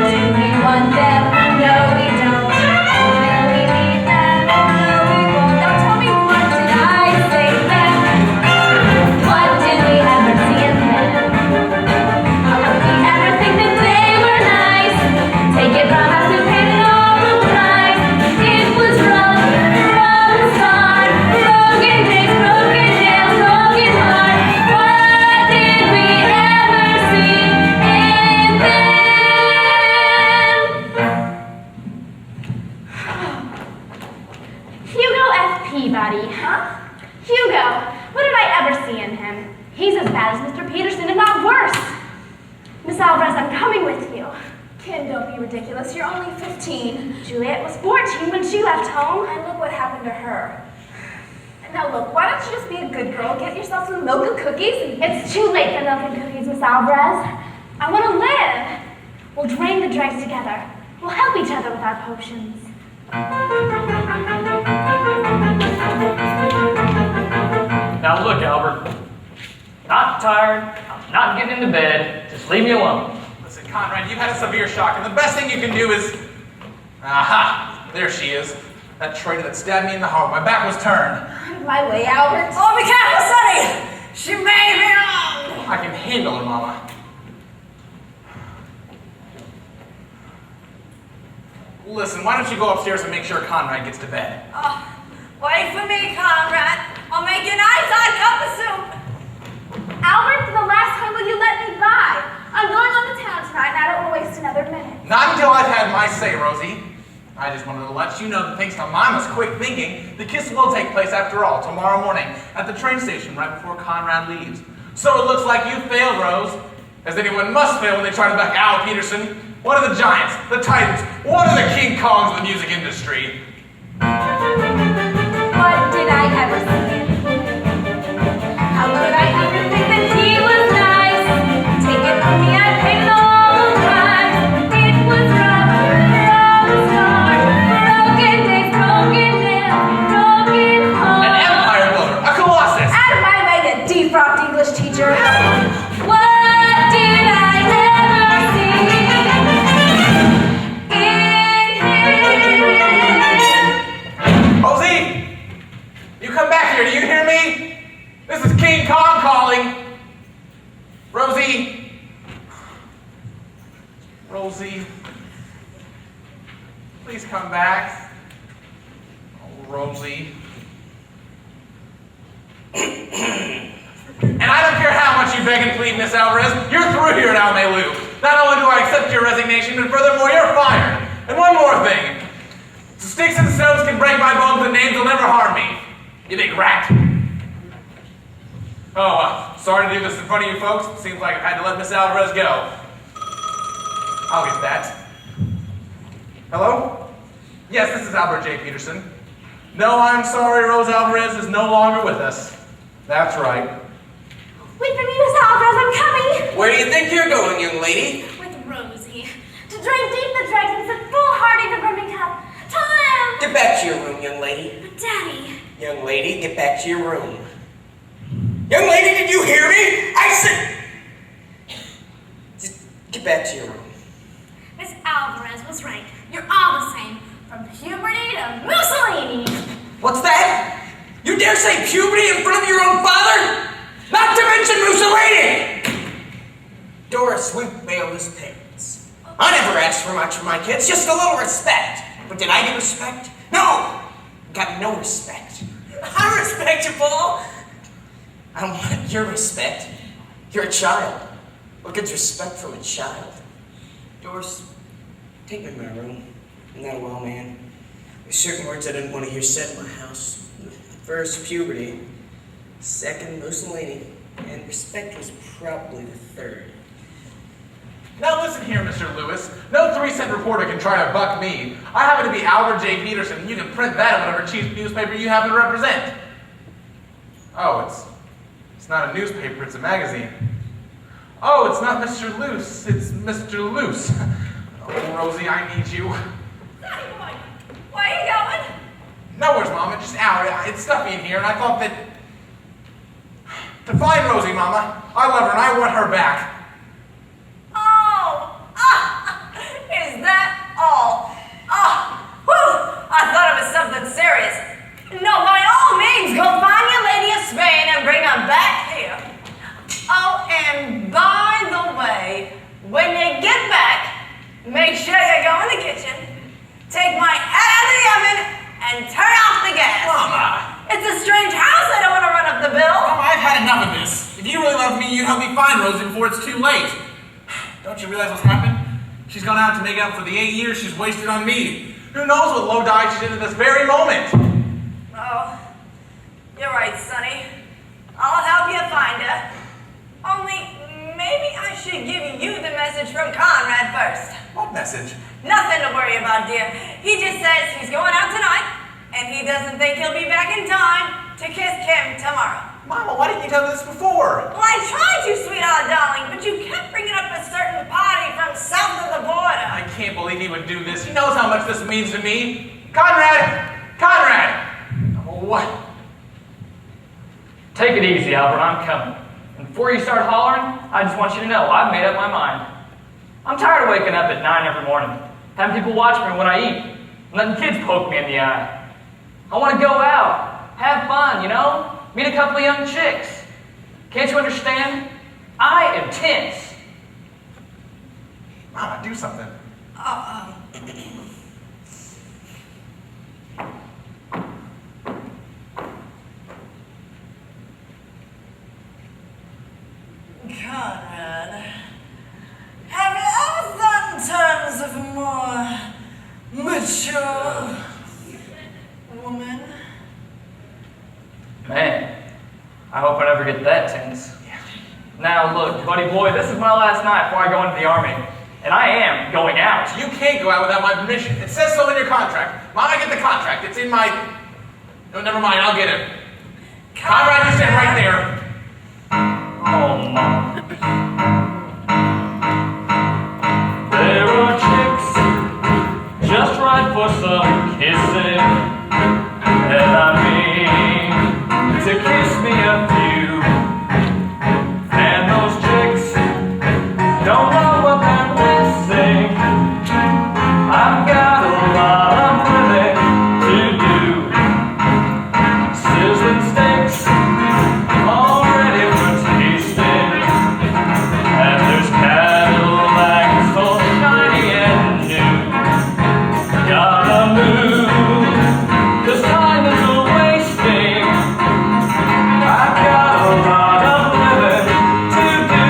Do we want them? No, we don't. Will we need them? No, we won't. Now tell me, what did I say then? What did we ever see in them? How could we ever think that they were nice? Take it from us who paid an awful price. It was rough from the start. Broken face, broken nails, broken heart. What did we ever see in them? Hugo F. Peabody. Huh? Hugo, what did I ever see in him? He's as bad as Mr. Peterson, if not worse. Miss Alvarez, I'm coming with you. Kim, don't be ridiculous. You're only 15. Juliet was 14 when she left home. And look what happened to her. Now look, why don't you just be a good girl, get yourself some milk and cookies, and It's too late for milk and cookies, Miss Alvarez. I want to live. We'll drain the dregs together. We'll help each other with our potions. Now look, Albert. Not tired. I'm not getting into bed. Just leave me alone. Listen, Conrad, you've had a severe shock, and the best thing you can do is... Aha! There she is. That traitor that stabbed me in the heart. My back was turned. Out of my way, Albert. Oh, be careful, Sonny! She may be wrong! I can handle her, Mama. Listen, why don't you go upstairs and make sure Conrad gets to bed? Oh, wait for me, Conrad. I'll make you a nice hot cup of soup. Albert, for the last time, will you let me by? I'm going on to town tonight, and I don't want to waste another minute. Not until I've had my say, Rosie. I just wanted to let you know that thanks to Mama's quick thinking, the kiss will take place after all, tomorrow morning, at the train station right before Conrad leaves. So it looks like you failed, Rose. As anyone must fail when they try to back Al Peterson, one of the giants, the titans, one of the King Kongs of the music industry. What did I ever see? How could I ever think that he was nice? Take it from me, I paid all the price. It was rough from the start. Broken days, broken nails, broken hearts. An empire builder, a colossus. Out of my way, you defrocked English teacher. What did I ever see in him? Rosie, you come back here, do you hear me? This is King Kong calling. Rosie. Rosie. Please come back. Oh, Rosie. And I don't care how much you beg and plead, Miss Alvarez, you're through here at Almelu. Not only do I accept your resignation, but furthermore, you're fired. And one more thing. Sticks and stones can break my bones, but names will never harm me. You big rat. Oh, sorry to do this in front of you folks. It seems like I've had to let Miss Alvarez go. I'll get that. Hello? Yes, this is Albert J. Peterson. No, I'm sorry, Rose Alvarez is no longer with us. That's right. Wait for me, Miss Alvarez, I'm coming. Where do you think you're going, young lady? With Rosie. To drink deep the dregs and full hearted the brimming cup. Time! Get back to your room, young lady. But Daddy. Young lady, get back to your room. Young lady, did you hear me? I said... Just get back to your room. Miss Alvarez was right. You're all the same. From puberty to Mussolini. What's that? You dare say puberty in front of your own father? Not to mention Mussolini! Doris, we failed as parents. I never asked for much from my kids, just a little respect. But did I get respect? No! Got no respect. I respect you, Paul. I don't want your respect. You're a child. What gets respect from a child? Doris, take me to my room. I'm not a well man. There's certain words I didn't want to hear said in my house. First, puberty. Second, Mussolini. And respect was probably the third. Now listen here, Mr. Lewis. No 3-cent reporter can try to buck me. I happen to be Albert J. Peterson, and you can print that in whatever cheap newspaper you happen to represent. Oh, it's not a newspaper, it's a magazine. Oh, it's not Mr. Loose, it's Mr. Loose. Oh, Rosie, I need you. Daddy boy, where are you going? Nowhere's, Mama, just out. It's stuffy in here, and I thought that... To find Rosie, Mama. I love her, and I want her back. Oh! Is that all? I thought it was something serious. No, by all means, go find your lady of Spain and bring her back here. Oh, and by the way, when you get back, make sure you go in the kitchen, take my head out of the oven, and turn off the gas. Mama! It's a strange house. I don't want to run up the bill. Mama, I've had enough of this. If you really love me, you'd help me find Rosie before it's too late. Don't you realize what's happened? She's gone out to make up for the 8 years she's wasted on me. Who knows what low dive she did at this very moment? Oh, you're right, Sonny. I'll help you find her. Only, maybe I should give you the message from Conrad first. What message? Nothing to worry about, dear. He just says he's going out tonight, and he doesn't think he'll be back in time to kiss Kim tomorrow. Mama, why didn't you tell me this before? Well, I tried to, sweetheart, darling, but you kept bringing up a certain party from south of the border. I can't believe he would do this. He knows how much this means to me. Conrad! Conrad! What? Take it easy, Albert, I'm coming. And before you start hollering, I just want you to know I've made up my mind. I'm tired of waking up at 9 every morning, having people watch me when I eat, and letting kids poke me in the eye. I want to go out, have fun, you know? Meet a couple of young chicks. Can't you understand? I am tense. Mama, do something. Conrad, have you ever thought in terms of a more mature woman? Man, I hope I never get that tense. Now look, buddy boy, this is my last night before I go into the Army. And I am going out. You can't go out without my permission. It says so in your contract. Mom, I get the contract. It's in my... No, never mind. I'll get it. Conrad, you stand right there. Oh, Mom. There are chicks just right for some kissing. And I mean to kiss me a few. And those chicks don't know what they're missing. I've got a lot of living to do. Sizzling steaks, all ready for tasting. And there's Cadillacs so shiny and new. Gotta move, 'cause time is a-wasting. I've got a lot of living to do.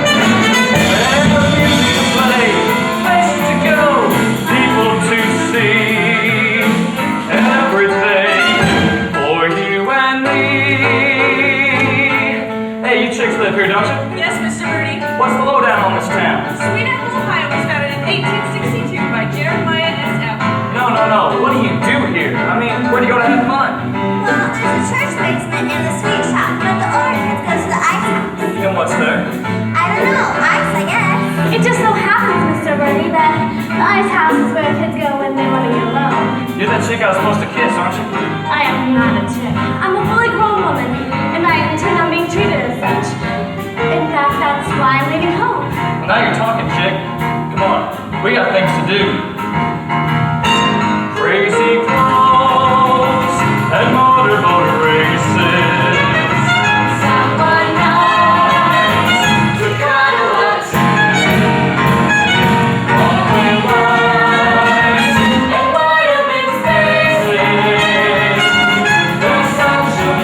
And the music to play, places to go, people to see, everything for you and me. Hey, you chicks live here, don't you? Yes, Mr. Birdie. What's the lowdown on this town? Sweet Apple, Ohio was founded in 1862 by Jeremiah S. Apple. No. What do you do here? I mean, where do you go to have fun? Well, there's a church basement and the sweet shop, but the orphans go to the ice house. And what's there? I don't know, ice, I guess. It just so happens, Mr. Birdie, that the ice house is where kids go when they want to get alone. You're that chick I was supposed to kiss, aren't you? I am not a chick. I'm a fully grown woman, and I intend on being treated as such. In fact, that's why I'm leaving home. Well, now you're talking, chick. Come on, we got things to do. Crazy clothes and motor races. Someone knows the Cadillacs. All-wheel drives And wide open spaces. the sunshine.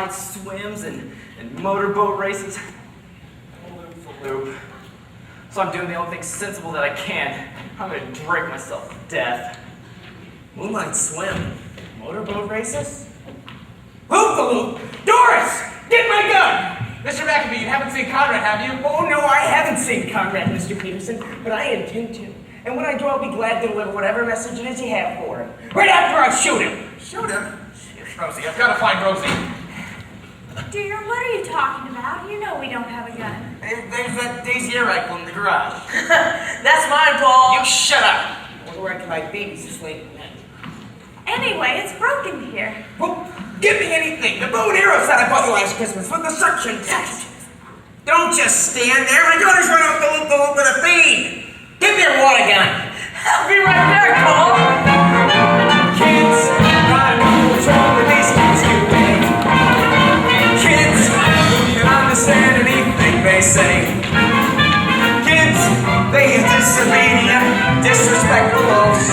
moonlight swims and motorboat races. Loop for loop. So I'm doing the only thing sensible that I can. I'm gonna drink myself to death. Moonlight swim. Motorboat races? Loop the loop! Doris! Get my gun! Mr. McAfee, you haven't seen Conrad, have you? Oh no, I haven't seen Conrad, Mr. Peterson, but I intend to. And when I do, I'll be glad to deliver whatever message it is you have for him. Right after I shoot him! Shoot him? Rosie, I've got to find Rosie. Dear, what are you talking about? You know we don't have a gun. There's that Daisy Air rifle in the garage. That's mine, Paul. You shut up! I wonder where I can buy babies this late at night. Anyway, it's broken here. Well, give me anything. The bow and arrow set I bought you last Christmas with the suction test. Don't just stand there. My daughter's run off the loop with a feed. Give me your water gun. I'll be right there, Paul. Kids, I know what's wrong with these kids today. Kids, you can understand anything they say. Kids, they are disobedient, disrespectful lows,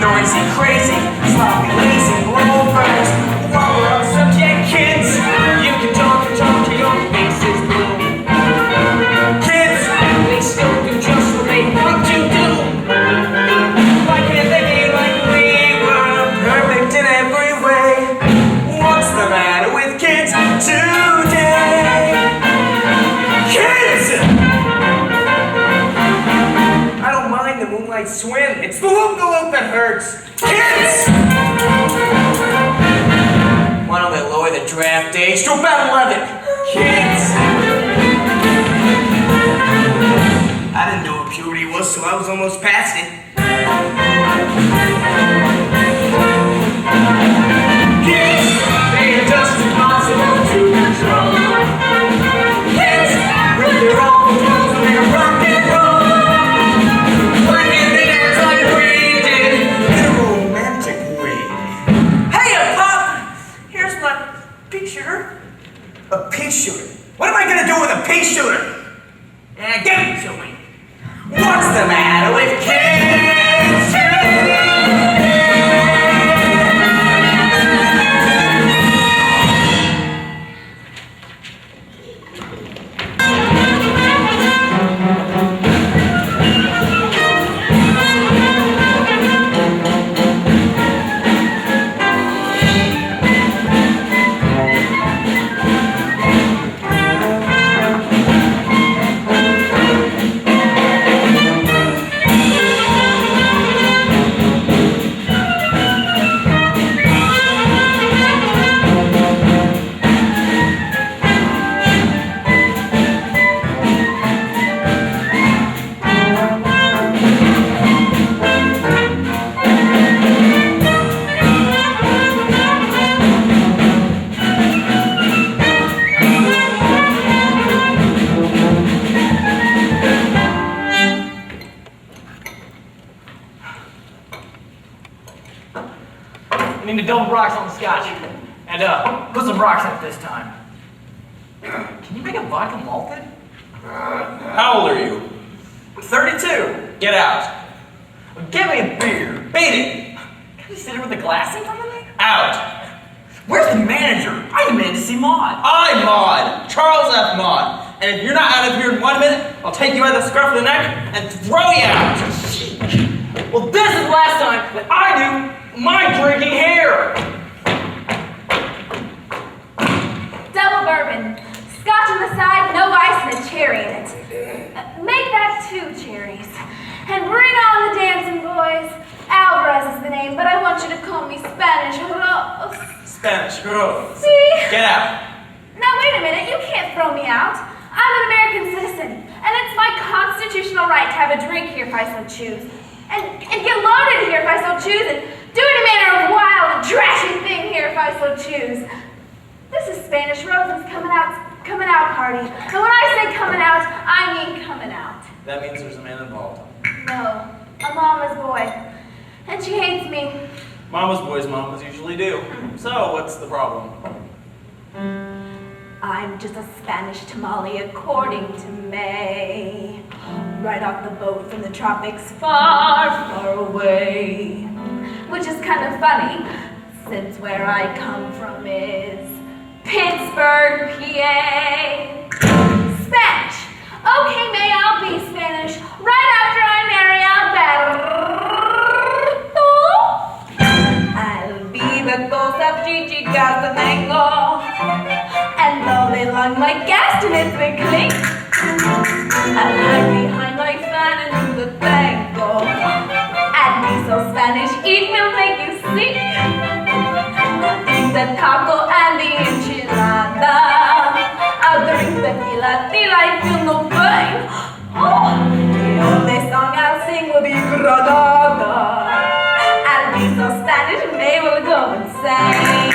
noisy, crazy, sloppy, lazy, blowovers. While we're on subject, kids, you can talk till your faces blue. Kids, they still do just what they want to do. Why can't they be like we were, perfect in every way? What's the matter with kids today? Kids! I don't mind the moonlight swim. It's the loop that hurts. Kids! Why don't they lower the draft age to about 11? Kids! I didn't know what puberty was, so I was almost past it. Kids! They are just impossible to control. Kids! With their own rules and their rock and roll. Why can't they dance like we did in a romantic way? Hey, Pop! Here's my pea shooter. A pea shooter? What am I gonna do with a pea shooter? Give it to me. What's the matter with kids today? I need to double rocks on the scotch. And put some rocks in it this time. Can you make a vodka malted? How old are you? 32. Get out. Give me a beer. Beat it. Can you sit here with a glass in front of me? Out. Where's the manager? I demand to see Maud. I'm Maud. Charles F. Maud. And if you're not out of here in 1 minute, I'll take you by the scruff of the neck and throw you out. Well, this is the last time that I do my drinking here. Double bourbon, scotch on the side, no ice, and a cherry in it. Make that 2 cherries. And bring on the dancing boys. Alvarez is the name, but I want you to call me Spanish. Spanish girl. See? Get out. Now wait a minute, you can't throw me out. I'm an American citizen, and it's my constitutional right to have a drink here if I so choose. And get loaded here if I so choose, and do any manner of wild and trashy thing here if I so choose. This is Spanish Rose's coming out party. And when I say coming out, I mean coming out. That means there's a man involved. No, a mama's boy. And she hates me. Mama's boys mamas usually do. So, what's the problem? I'm just a Spanish tamale according to May. Right off the boat from the tropics far, far away. Which is kind of funny, since where I come from is Pittsburgh, PA. Spanish. Okay, May, I'll be Spanish. Right after I marry Alberto. I'll be the ghost of Gigi Gazdanengo. And though they lung my gas and it's been clink, I'll hide behind my fan and do the tango. And be so Spanish, it will make you sick. I'll drink the taco and the enchilada. I'll drink tequila till I feel no pain. Oh, the only song I'll sing will be Granada. I'll be so Spanish, May will go insane.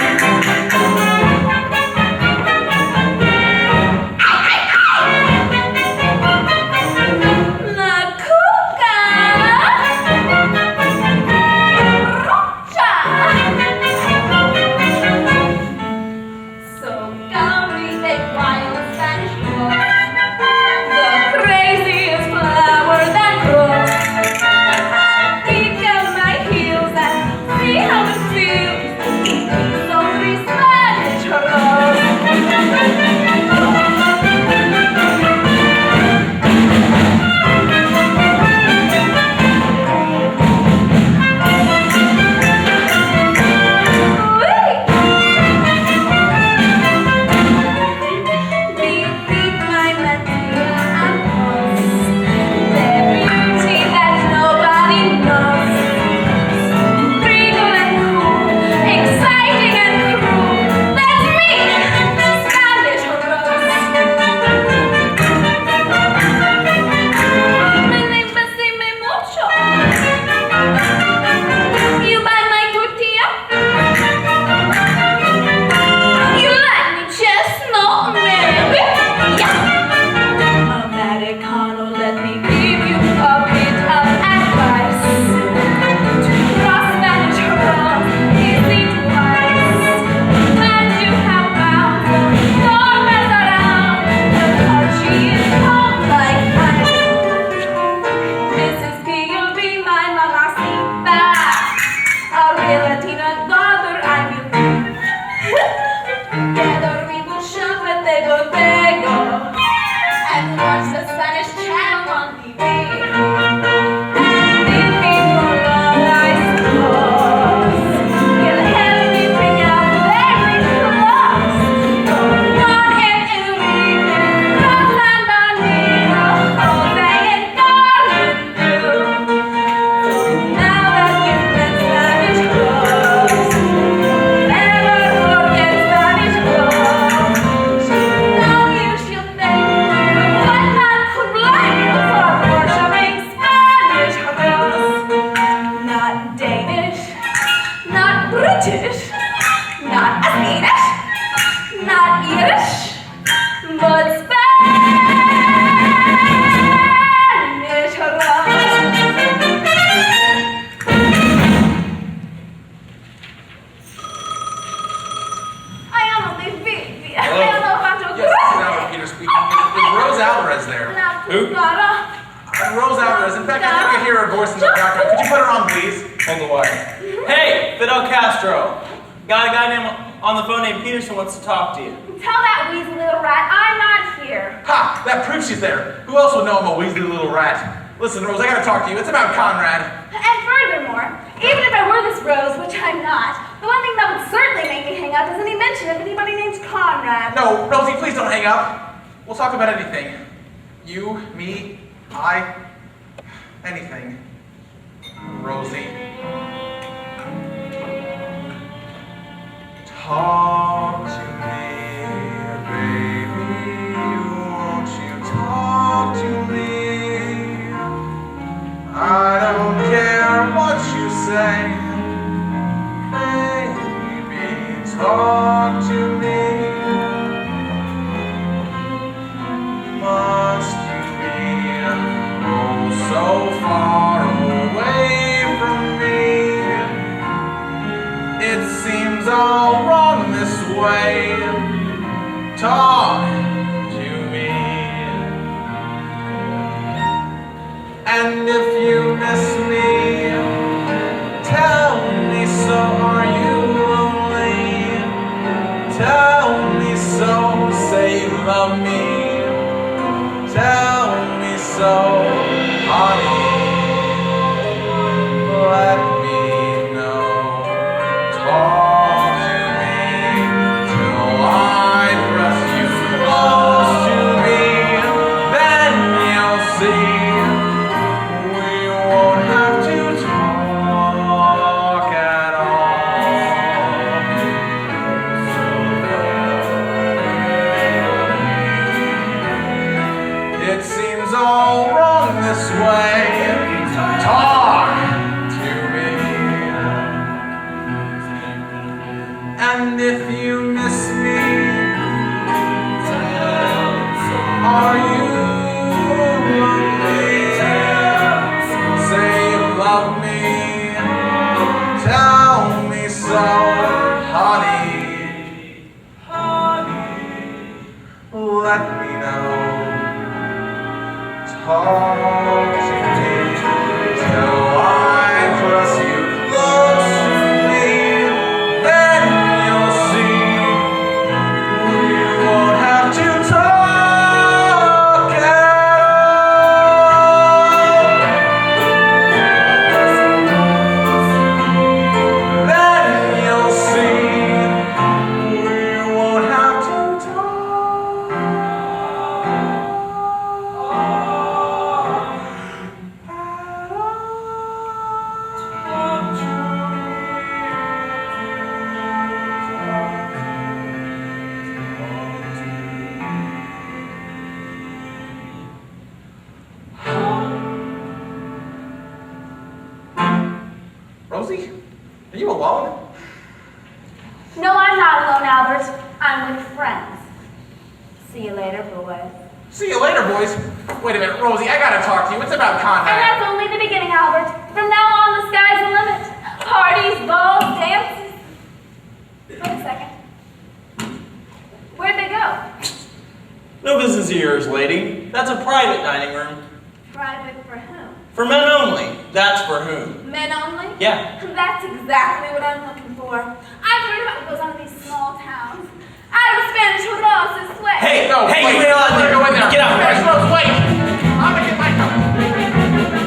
Rose Alvarez. In fact, I think I hear her voice in the background. Could you put her on, please? On the wire. Hey, Fidel Castro. Got a guy on the phone named Peterson wants to talk to you. Tell that Weasley little rat I'm not here. Ha! That proves she's there. Who else would know I'm a Weasley little rat? Listen, Rose, I gotta talk to you. It's about Conrad. And furthermore, even if I were this Rose, which I'm not, the one thing that would certainly make me hang up is any mention of anybody named Conrad. No, Rosie, please don't hang up. We'll talk about anything. You, me, I, anything. Rosie. Talk to me, baby. Won't you talk to me? I don't care what you say, baby. Talk to me. Must you be so far away from me? It seems all wrong this way. Talk to me. And if you miss me, tell me so. Are you lonely? Tell me so, honey. Let me know. Talk to me till I press you close to me. Then you'll see we won't have to talk at all. It seems all wrong this way. Talk to me. And if you miss me, are you lonely? Say you love me. Tell me so, honey. Let me know. Talk to me till I press you close to me. Then you'll see we won't have to talk at all. Then you'll see we won't have to talk at Rosie, are you alone? No, I'm not alone, Albert. I'm with friends. See you later, boys. See you later, boys. Wait a minute, Rosie, I gotta talk to you. It's about And contact. that's only the beginning, Albert. From now on, the sky's the limit. Parties, balls, dances. Wait a second. Where'd they go? No business of yours, lady. That's a private dining room. Private for whom? For men only. That's for whom? Men only? Yeah. That's exactly what I'm looking for. I've heard about what goes on in these small towns. Out of Spanish laws this way. Hey, No, hey, wait. you ain't allowed I'm to gonna go in there. Get out, Where's man. Rose? Wait. I'm gonna get my coat.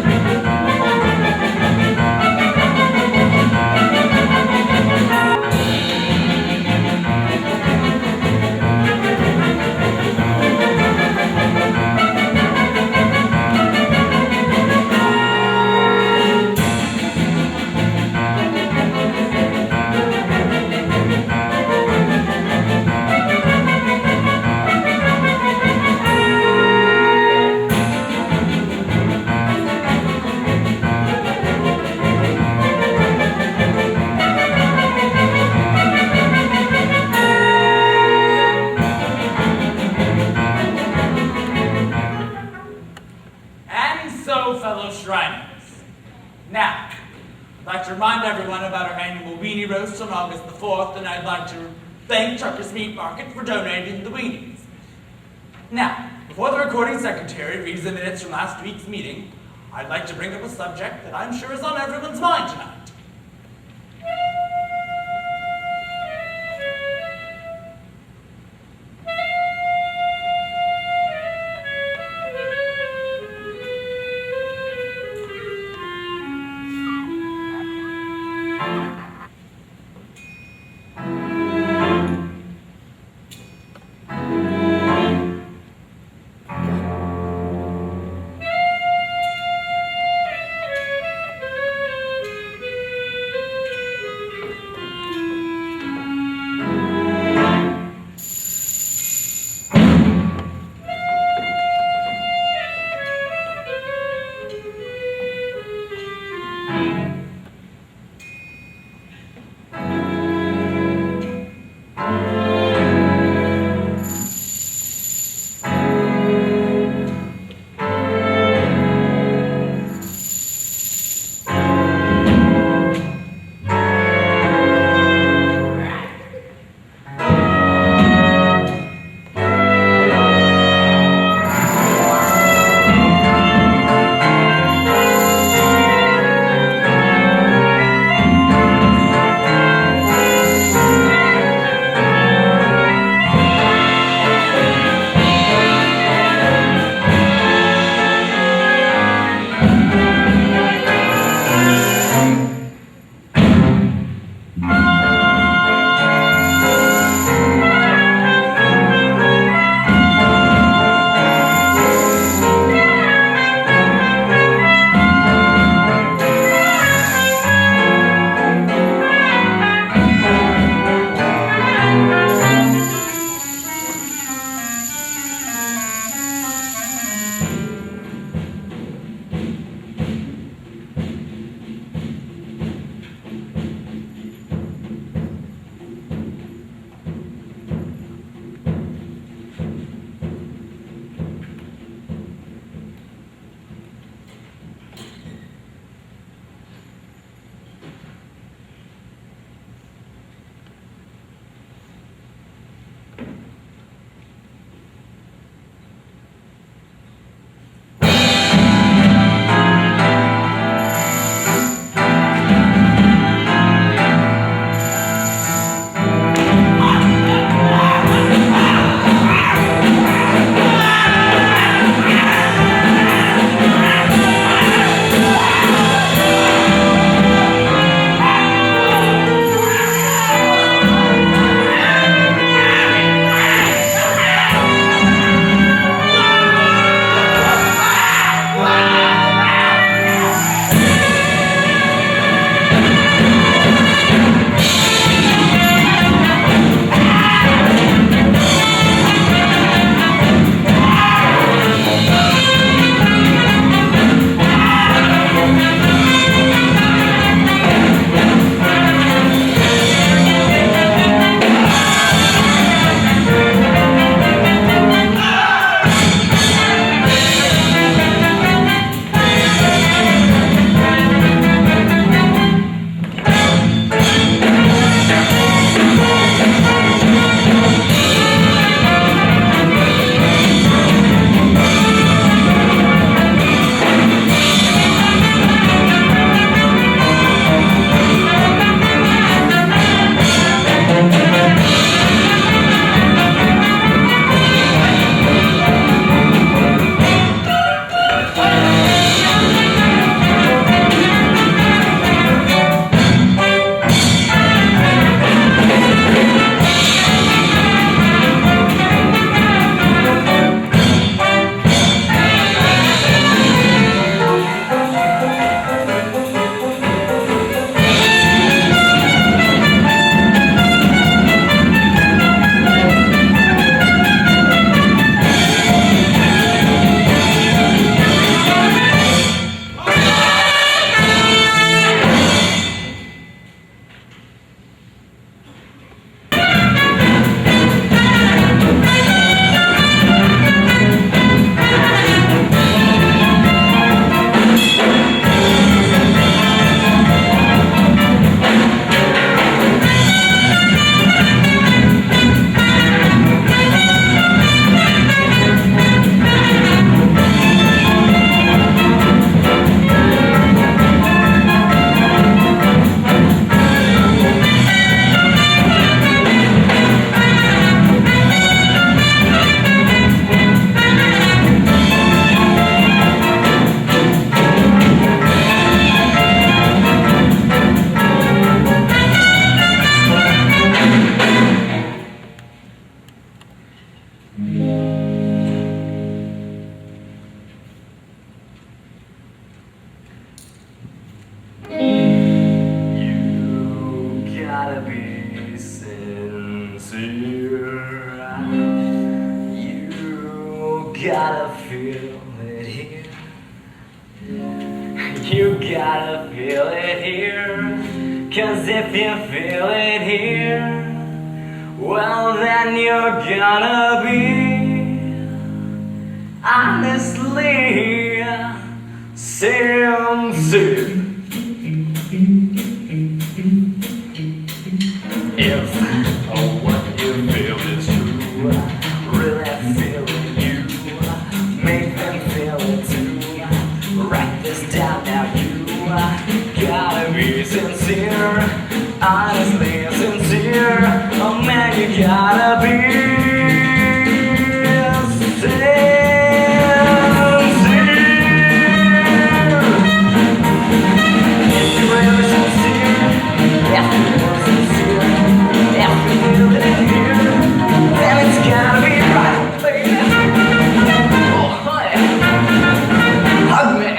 And so, fellow Shriners, now, I'd like to remind everyone about our annual weenie roast on August the 4th, and I'd like to thank Trucker's Meat Market for donating the weenies. Now, before the recording secretary reads the minutes from last week's meeting, I'd like to bring up a subject that I'm sure is on everyone's mind tonight. gotta feel it here. You gotta feel it here. 'Cause if you feel it here, well then you're gonna be honestly sincere. If what you feel is true, really feel it you, make them feel it too. Write this down now, you gotta be sincere, honestly sincere. Oh man, you gotta be sincere. If you're really sincere, if you're really sincere, if you feel it here, then it's gotta be right, baby. Oh, honey, hug me.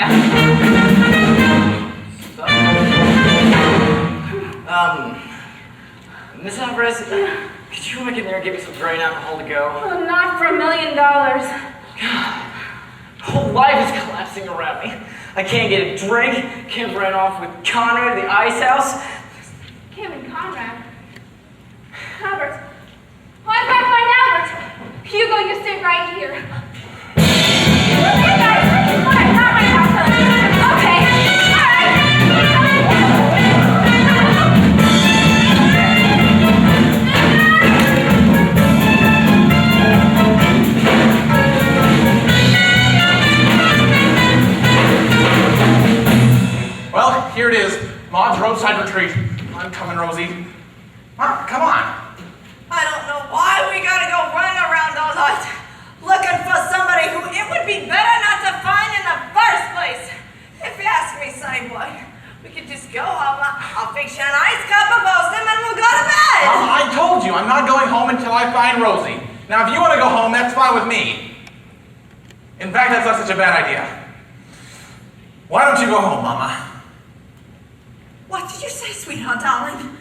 Miss Alvarez, could you come back in there and give me some grain alcohol to go? Oh, not for $1 million. Whole life is collapsing around me. I can't get a drink, can't run off with Conrad to the ice house. Kevin Conrad. Albert. Oh, I've got to find Albert. Hugo, you sit right here. Okay, guys. All right, not right now, son. Okay. All right. Well, here it is. Maud's roadside retreat. I'm coming, Rosie. Huh? Come on. I don't know why we gotta go running around all night looking for somebody who it would be better not to find in the first place. If you ask me, sonny boy, we could just go home. I'll fix you a nice cup of Boston and we'll go to bed. I told you, I'm not going home until I find Rosie. Now, if you want to go home, that's fine with me. In fact, that's not such a bad idea. Why don't you go home, Mama? What did you say, sweetheart, darling?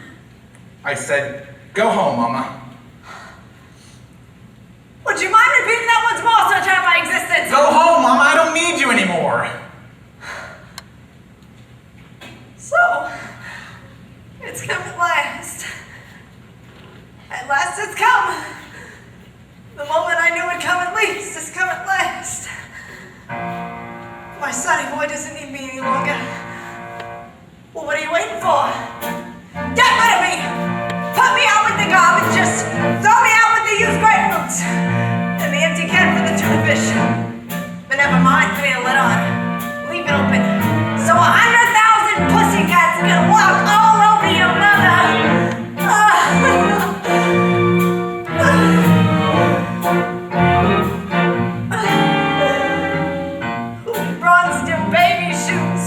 I said, go home, Mama. Would you mind repeating that once more, so I try my existence? Go home, Mama. I don't need you anymore. So, it's come at last. At last it's come. The moment I knew it'd come at least, it's come at last. My sonny boy doesn't need me any longer. Well, what are you waiting for? Get rid of me! Put me out with the garbage, just throw me out with the used grapefruits and the empty can for the tuna fish. But never mind, put a lid on. Leave it open. So 100,000 pussycats can walk all over your mother. Who bronzed your baby shoes?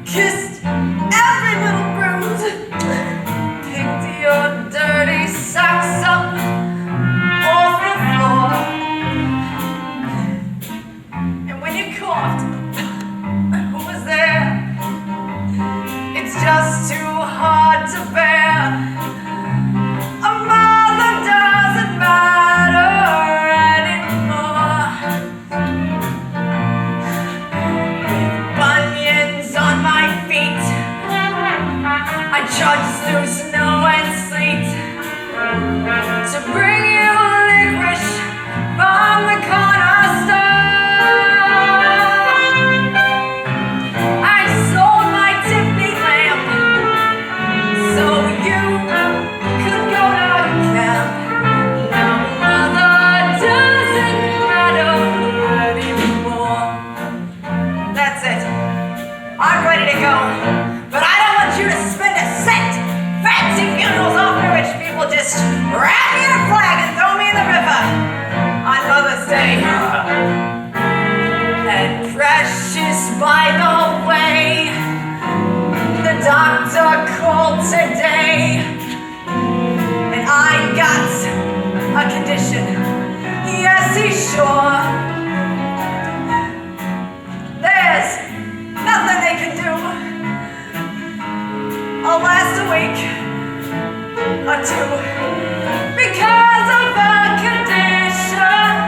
Kissed every little bruise. Picked your dirty socks up off the floor. And when you coughed, who was there? It's just too hard to bear. A mother doesn't matter anymore. With bunions on my feet, I trudged through snow and sleet to bring you licorice from the corner store. I sold my Tiffany lamp so you could go to camp. Now mother doesn't matter anymore. That's it. I'm ready to go. But I don't want you to spend a cent. Fancy funerals off for rich people. Just wrap me in a flag and throw me in the river on Mother's Day. And precious, by the way, the doctor called today, and I got a condition. Yes, he's sure. There's nothing they can do. I'll last a week or two because of the condition.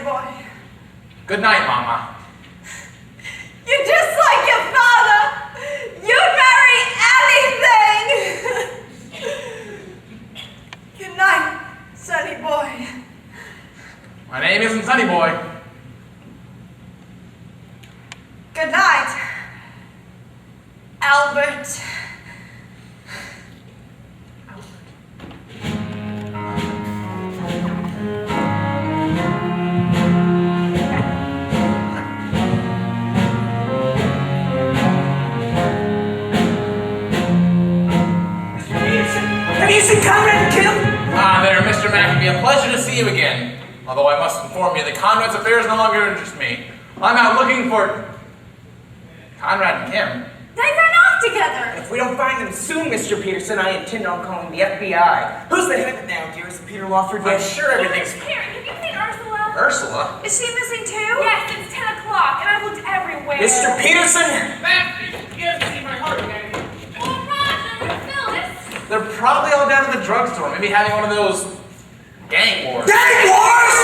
Sonny boy. Good night, Mama. You're just like your father. You'd marry anything. Good night, Sonny boy. My name isn't Sonny Boy. Good night, Albert. Have you seen Conrad and Kim? Ah, there, Mr. Mackabee. A pleasure to see you again. Although I must inform you that Conrad's affairs no longer interest me. I'm out looking for Conrad and Kim. They ran off together. If we don't find them soon, Mr. Peterson, I intend on calling the FBI. Who's the head of it now, dearest? Peter Lawford? I'm sure everything's... Here, have you seen Ursula? Ursula? Is she missing too? Yes, it's 10 o'clock, and I've looked everywhere. Mr. Peterson? Matthew, you haven't seen my heart again. Well, Roger, Phyllis. They're probably all down at the drugstore, maybe having one of those gang wars. Gang wars?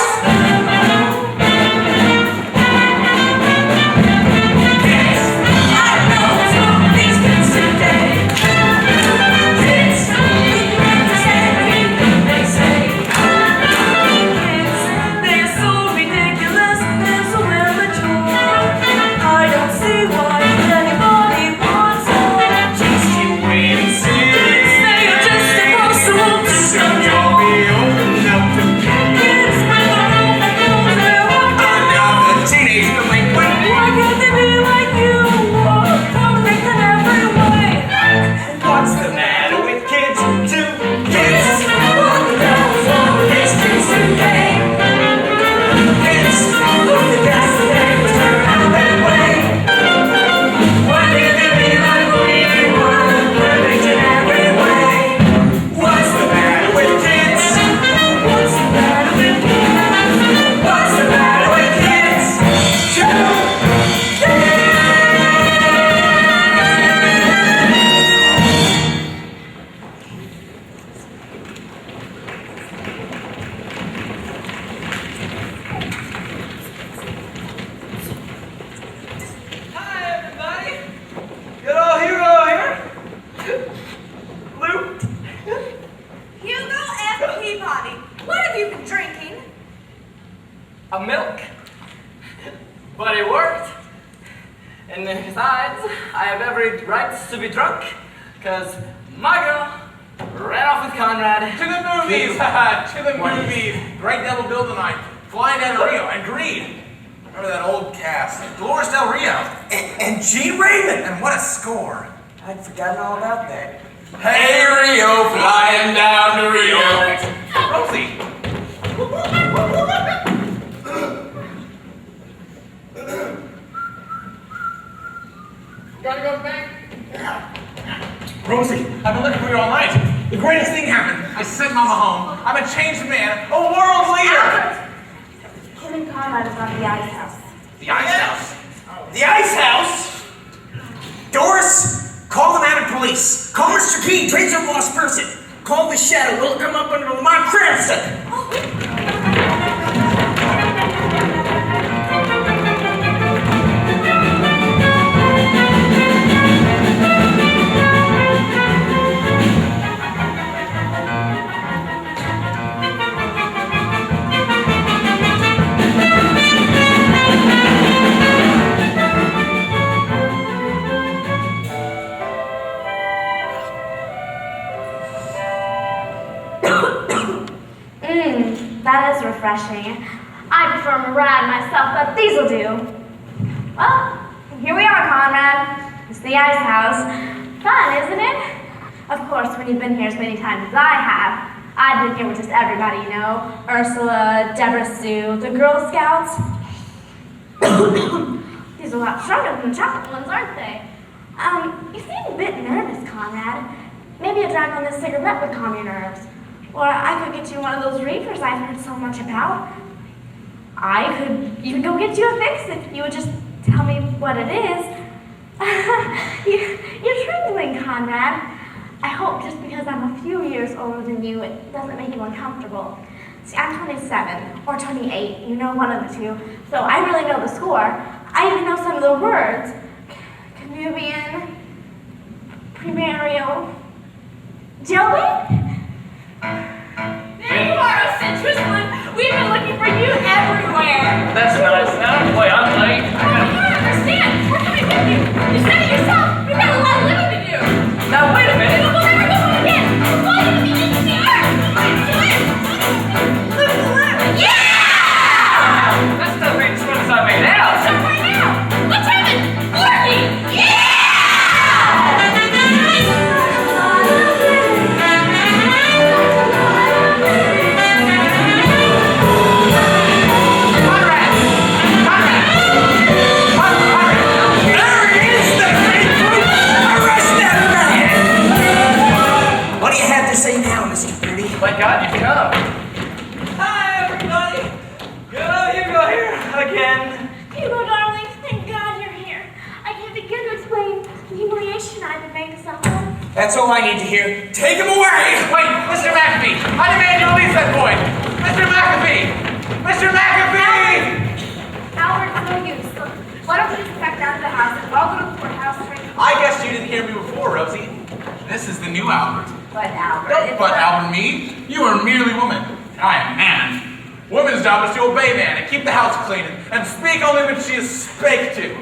A milk. But it worked. And besides, I have every right to be drunk, because my girl ran off with Conrad. To the movies! To the movies! Great double bill tonight. Flying down to Rio and Greed. Remember that old cast? Dolores Del Rio. And Gene Raymond. And what a score. I'd forgotten all about that. Hey Rio, flying down to Rio. Rosie. Gotta go back. Rosie, I've been looking for you all night. The greatest thing happened. I sent Mama home. I'm a changed man, a world leader. Kim and Conrad is at the ice house. The ice house. The Ice House? Doris, call the mounted police. Call Mr. Key, trains of lost person. Call the Shadow. We'll come up under Lamont Cranston. That is refreshing. I prefer Murad myself, but these'll do. Well, here we are, Conrad. It's the ice house. Fun, isn't it? Of course, when you've been here as many times as I have, I've been here with just everybody, you know. Ursula, Deborah Sue, the Girl Scouts. These are a lot stronger than the chocolate ones, aren't they? You seem a bit nervous, Conrad. Maybe a drag on this cigarette would calm your nerves. Or I could get you one of those reefers I've heard so much about. I could even go get you a fix if you would just tell me what it is. You're trembling, Conrad. I hope just because I'm a few years older than you, it doesn't make you uncomfortable. See, I'm 27 or 28, you know, one of the two. So I really know the score. I even know some of the words. Canubian, primario, jailbait? There you are, oh citrus one. We've been looking for you everywhere. That's nice. Now, boy, I'm late. I don't understand. We're coming with you. You said it yourself. We've got a lot of living to do. Now, wait a minute. We'll never go home again. We're going to the end of the earth. Yeah! That's the greatest ones I made out. Start right now. Let's have it. Orgy. Yeah! What do you have to say now, Mr. Birdie? Thank God you've come. Hi, everybody. Hugo here again. Hugo, darling, thank God you're here. I can't begin to explain the humiliation I've been made to suffer. That's all I need to hear. Take him away! Wait, Mr. McAfee! I demand you release that boy! Mr. McAfee! Mr. McAfee! Albert, no use. Look, why don't you just back down to the house and I'll go to the courthouse straight. I guess you didn't hear me before, Rosie. This is the new Albert. But Albert, Don't it's but like- Albert me. You are merely woman. I am man. Woman's job is to obey man and keep the house clean and speak only when she is spake to.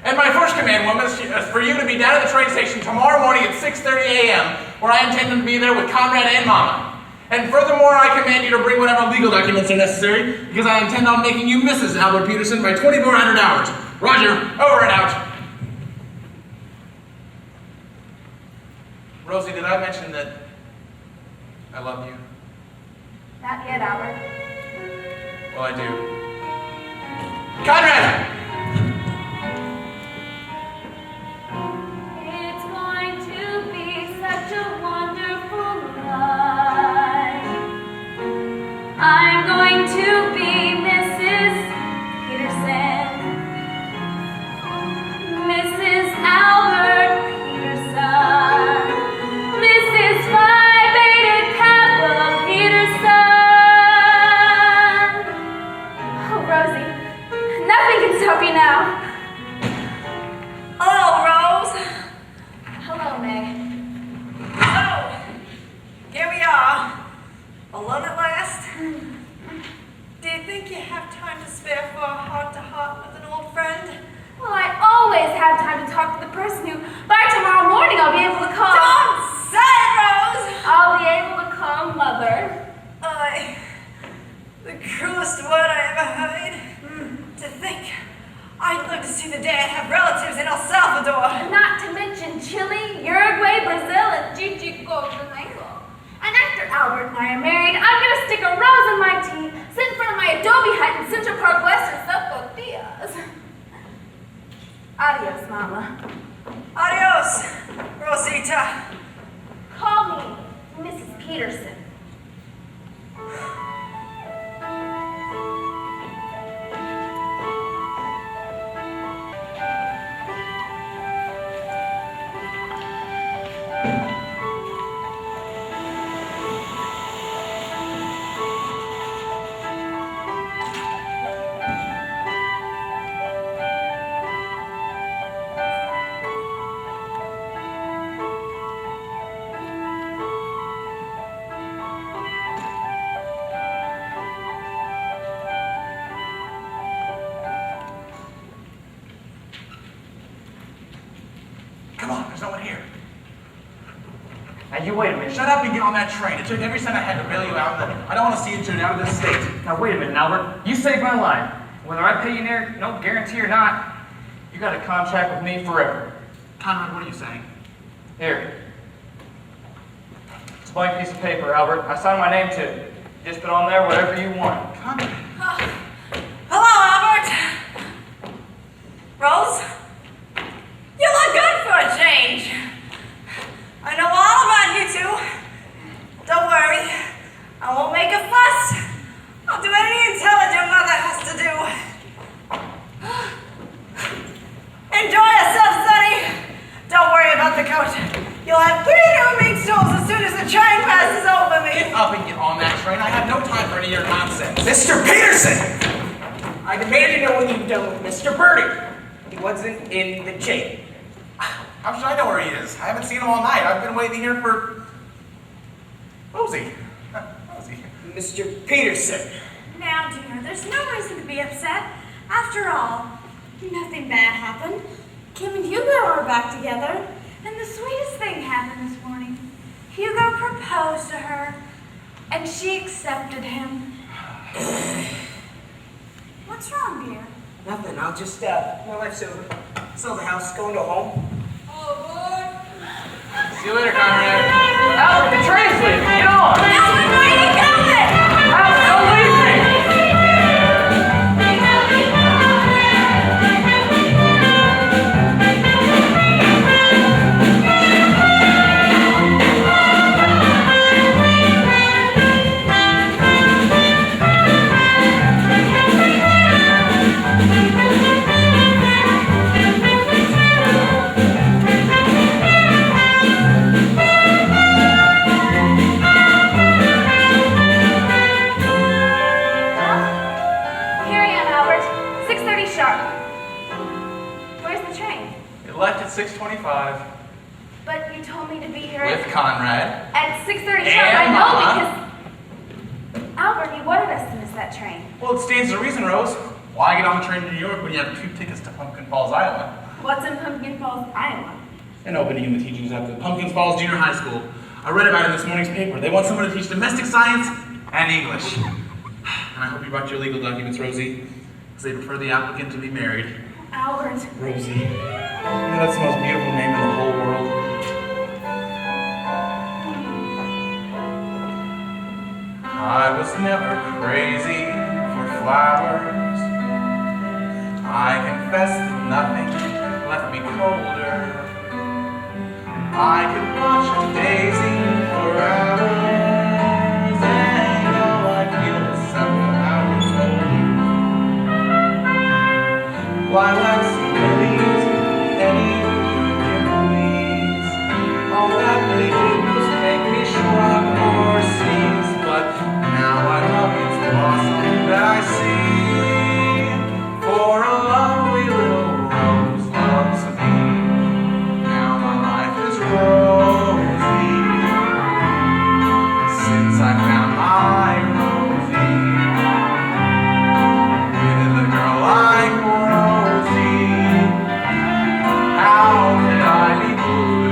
And my first command, woman, is for you to be down at the train station tomorrow morning at 6:30 a.m., where I intend to be there with Conrad and Mama. And furthermore, I command you to bring whatever legal documents are necessary, because I intend on making you Mrs. Albert Peterson by 2,400 hours. Roger, over and out. Rosie, did I mention that I love you? Not yet, Albert. Well, I do. Conrad! It's going to be such a wonderful life. I'm going to be Mrs. Peterson. Mrs. Albert Peterson. Mrs. Phi Beta Kappa Peterson. Oh, Rosie, nothing can stop you now. Hello, Rose. Hello, Meg. So, here we are. Alone at last. Do you think you have time to spare for a heart-to-heart with an old friend? Well, I always have time to talk to the person who, by tomorrow morning, I'll be able to call. Don't say it, Rose! I'll be able to call Mother. The cruelest word I ever heard. To think I'd live to see the day I have relatives in El Salvador. Not to mention Chile, Uruguay, Brazil, and Gigi Goldenangle. And after Albert and I are married, I'm gonna stick a rose in my tea, sit in front of my adobe hut in Central Park West, and sell tortillas. Adios, Mama. Adios, Rosita. Call me Mrs. Peterson. Come on, there's no one here. Now, you wait a minute. Shut up and get on that train. It took every cent I had to bail you out. I don't want to see you turn out of this state. Now, wait a minute, Albert. You saved my life. Whether I pay you near, no guarantee or not, you got a contract with me forever. Conrad, what are you saying? Here. It's a blank piece of paper, Albert. I signed my name to it. Just put on there whatever you want. Conrad. Hello, Albert. Rose? You look good for a change. I know all about you two. Don't worry. I won't make a fuss. I'll do anything intelligent mother has to do. Enjoy yourself, Sonny. Don't worry about the coat. You'll have 3 new meat stools as soon as the train passes over me. Get up and get on that your nonsense. Mr. Peterson! I demand to know when you've done with Mr. Birdie. He wasn't in the jail. How should I know where he is? I haven't seen him all night. I've been waiting here for Rosie. Rosie. Mr. Peterson. Now, dear, there's no reason to be upset. After all, nothing bad happened. Kim and Hugo are back together, and the sweetest thing happened this morning. Hugo proposed to her, and she accepted him. What's wrong, dear? Nothing. I'll just, my life's over. Sell the house, go into a home. See you later, Conrad. Albert, the train's leaving. Get on. Albert, where are you going? Albert, don't leave me. Here I am, Albert. 6:30 sharp. Where's the train? It left at 6:25 But you told me to be here with Conrad. at 6:30 sharp. I And know Mama. because Albert, you wanted us to miss that train. Well, it stands to reason, Rose. Why get on the train to New York when you have 2 tickets to Pumpkin Falls, Iowa? What's in Pumpkin Falls, Iowa? An opening in the teachings at the Pumpkin Falls Junior High School. I read about it in this morning's paper. They want someone to teach domestic science and English. And I hope you brought your legal documents, Rosie, because they prefer the applicant to be married. Albert. Rosie. You know that's the most beautiful name in the whole world. I was never crazy for flowers. I confess that nothing left me colder. I could watch a daisy for hours, and all I feel is 7 hours older. Lilacs and lilies, any weeds, all that they did was make me shrug or sneeze. But now I love its blossom that I see, for a lovely little rose loves me. Now my life is rosy, since I found my Rosie. With a girl like Rosie, how could I be blue?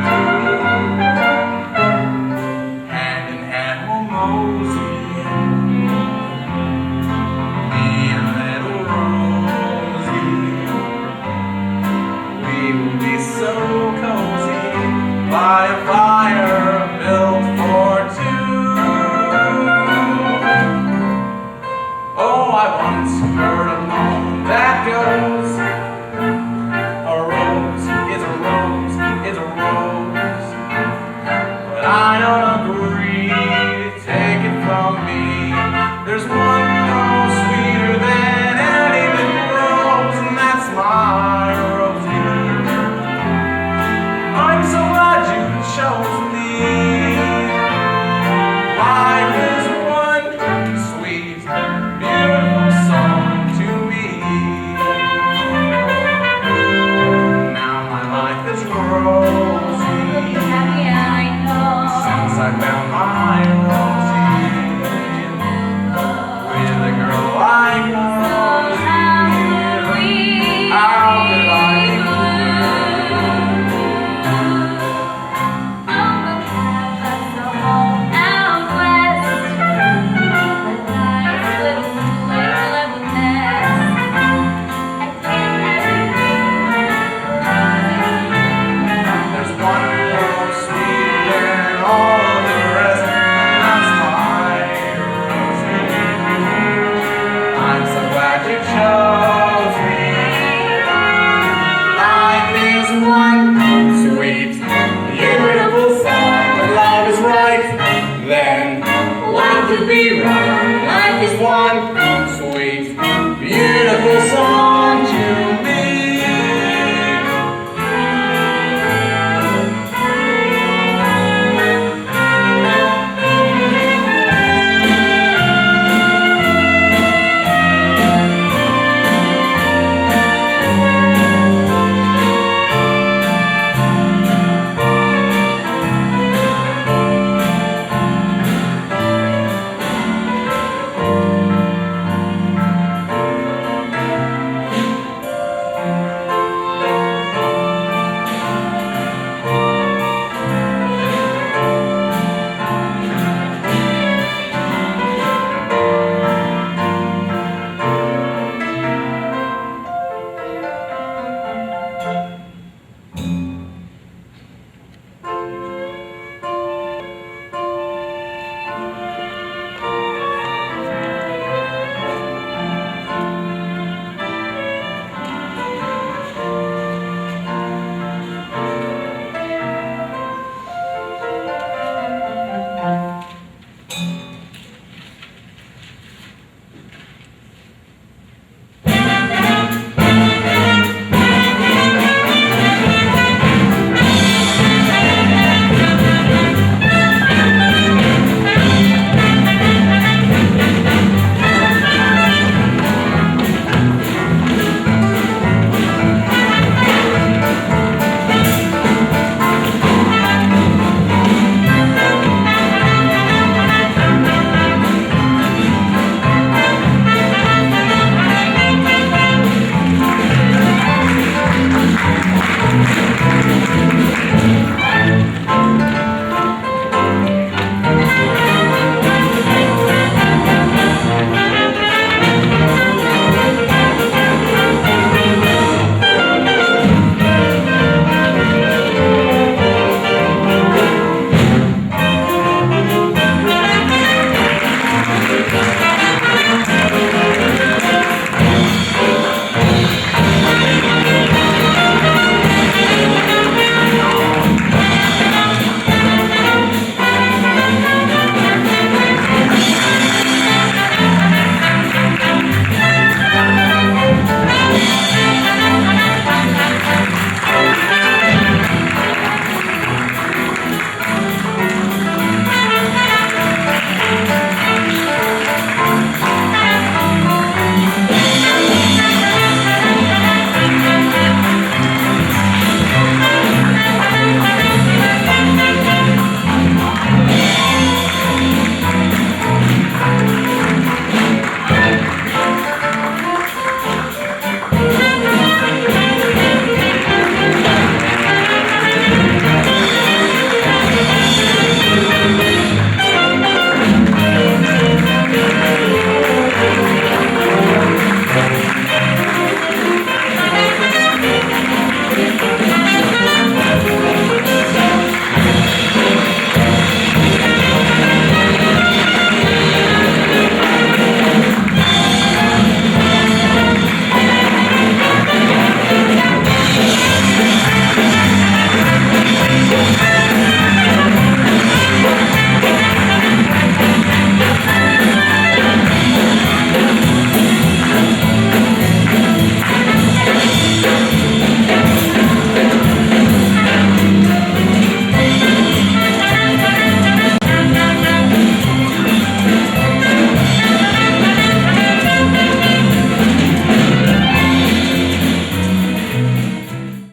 Hand in hand we'll mosey, me and little Rosie. We will be so cozy by a fire built for 2. Oh, I once heard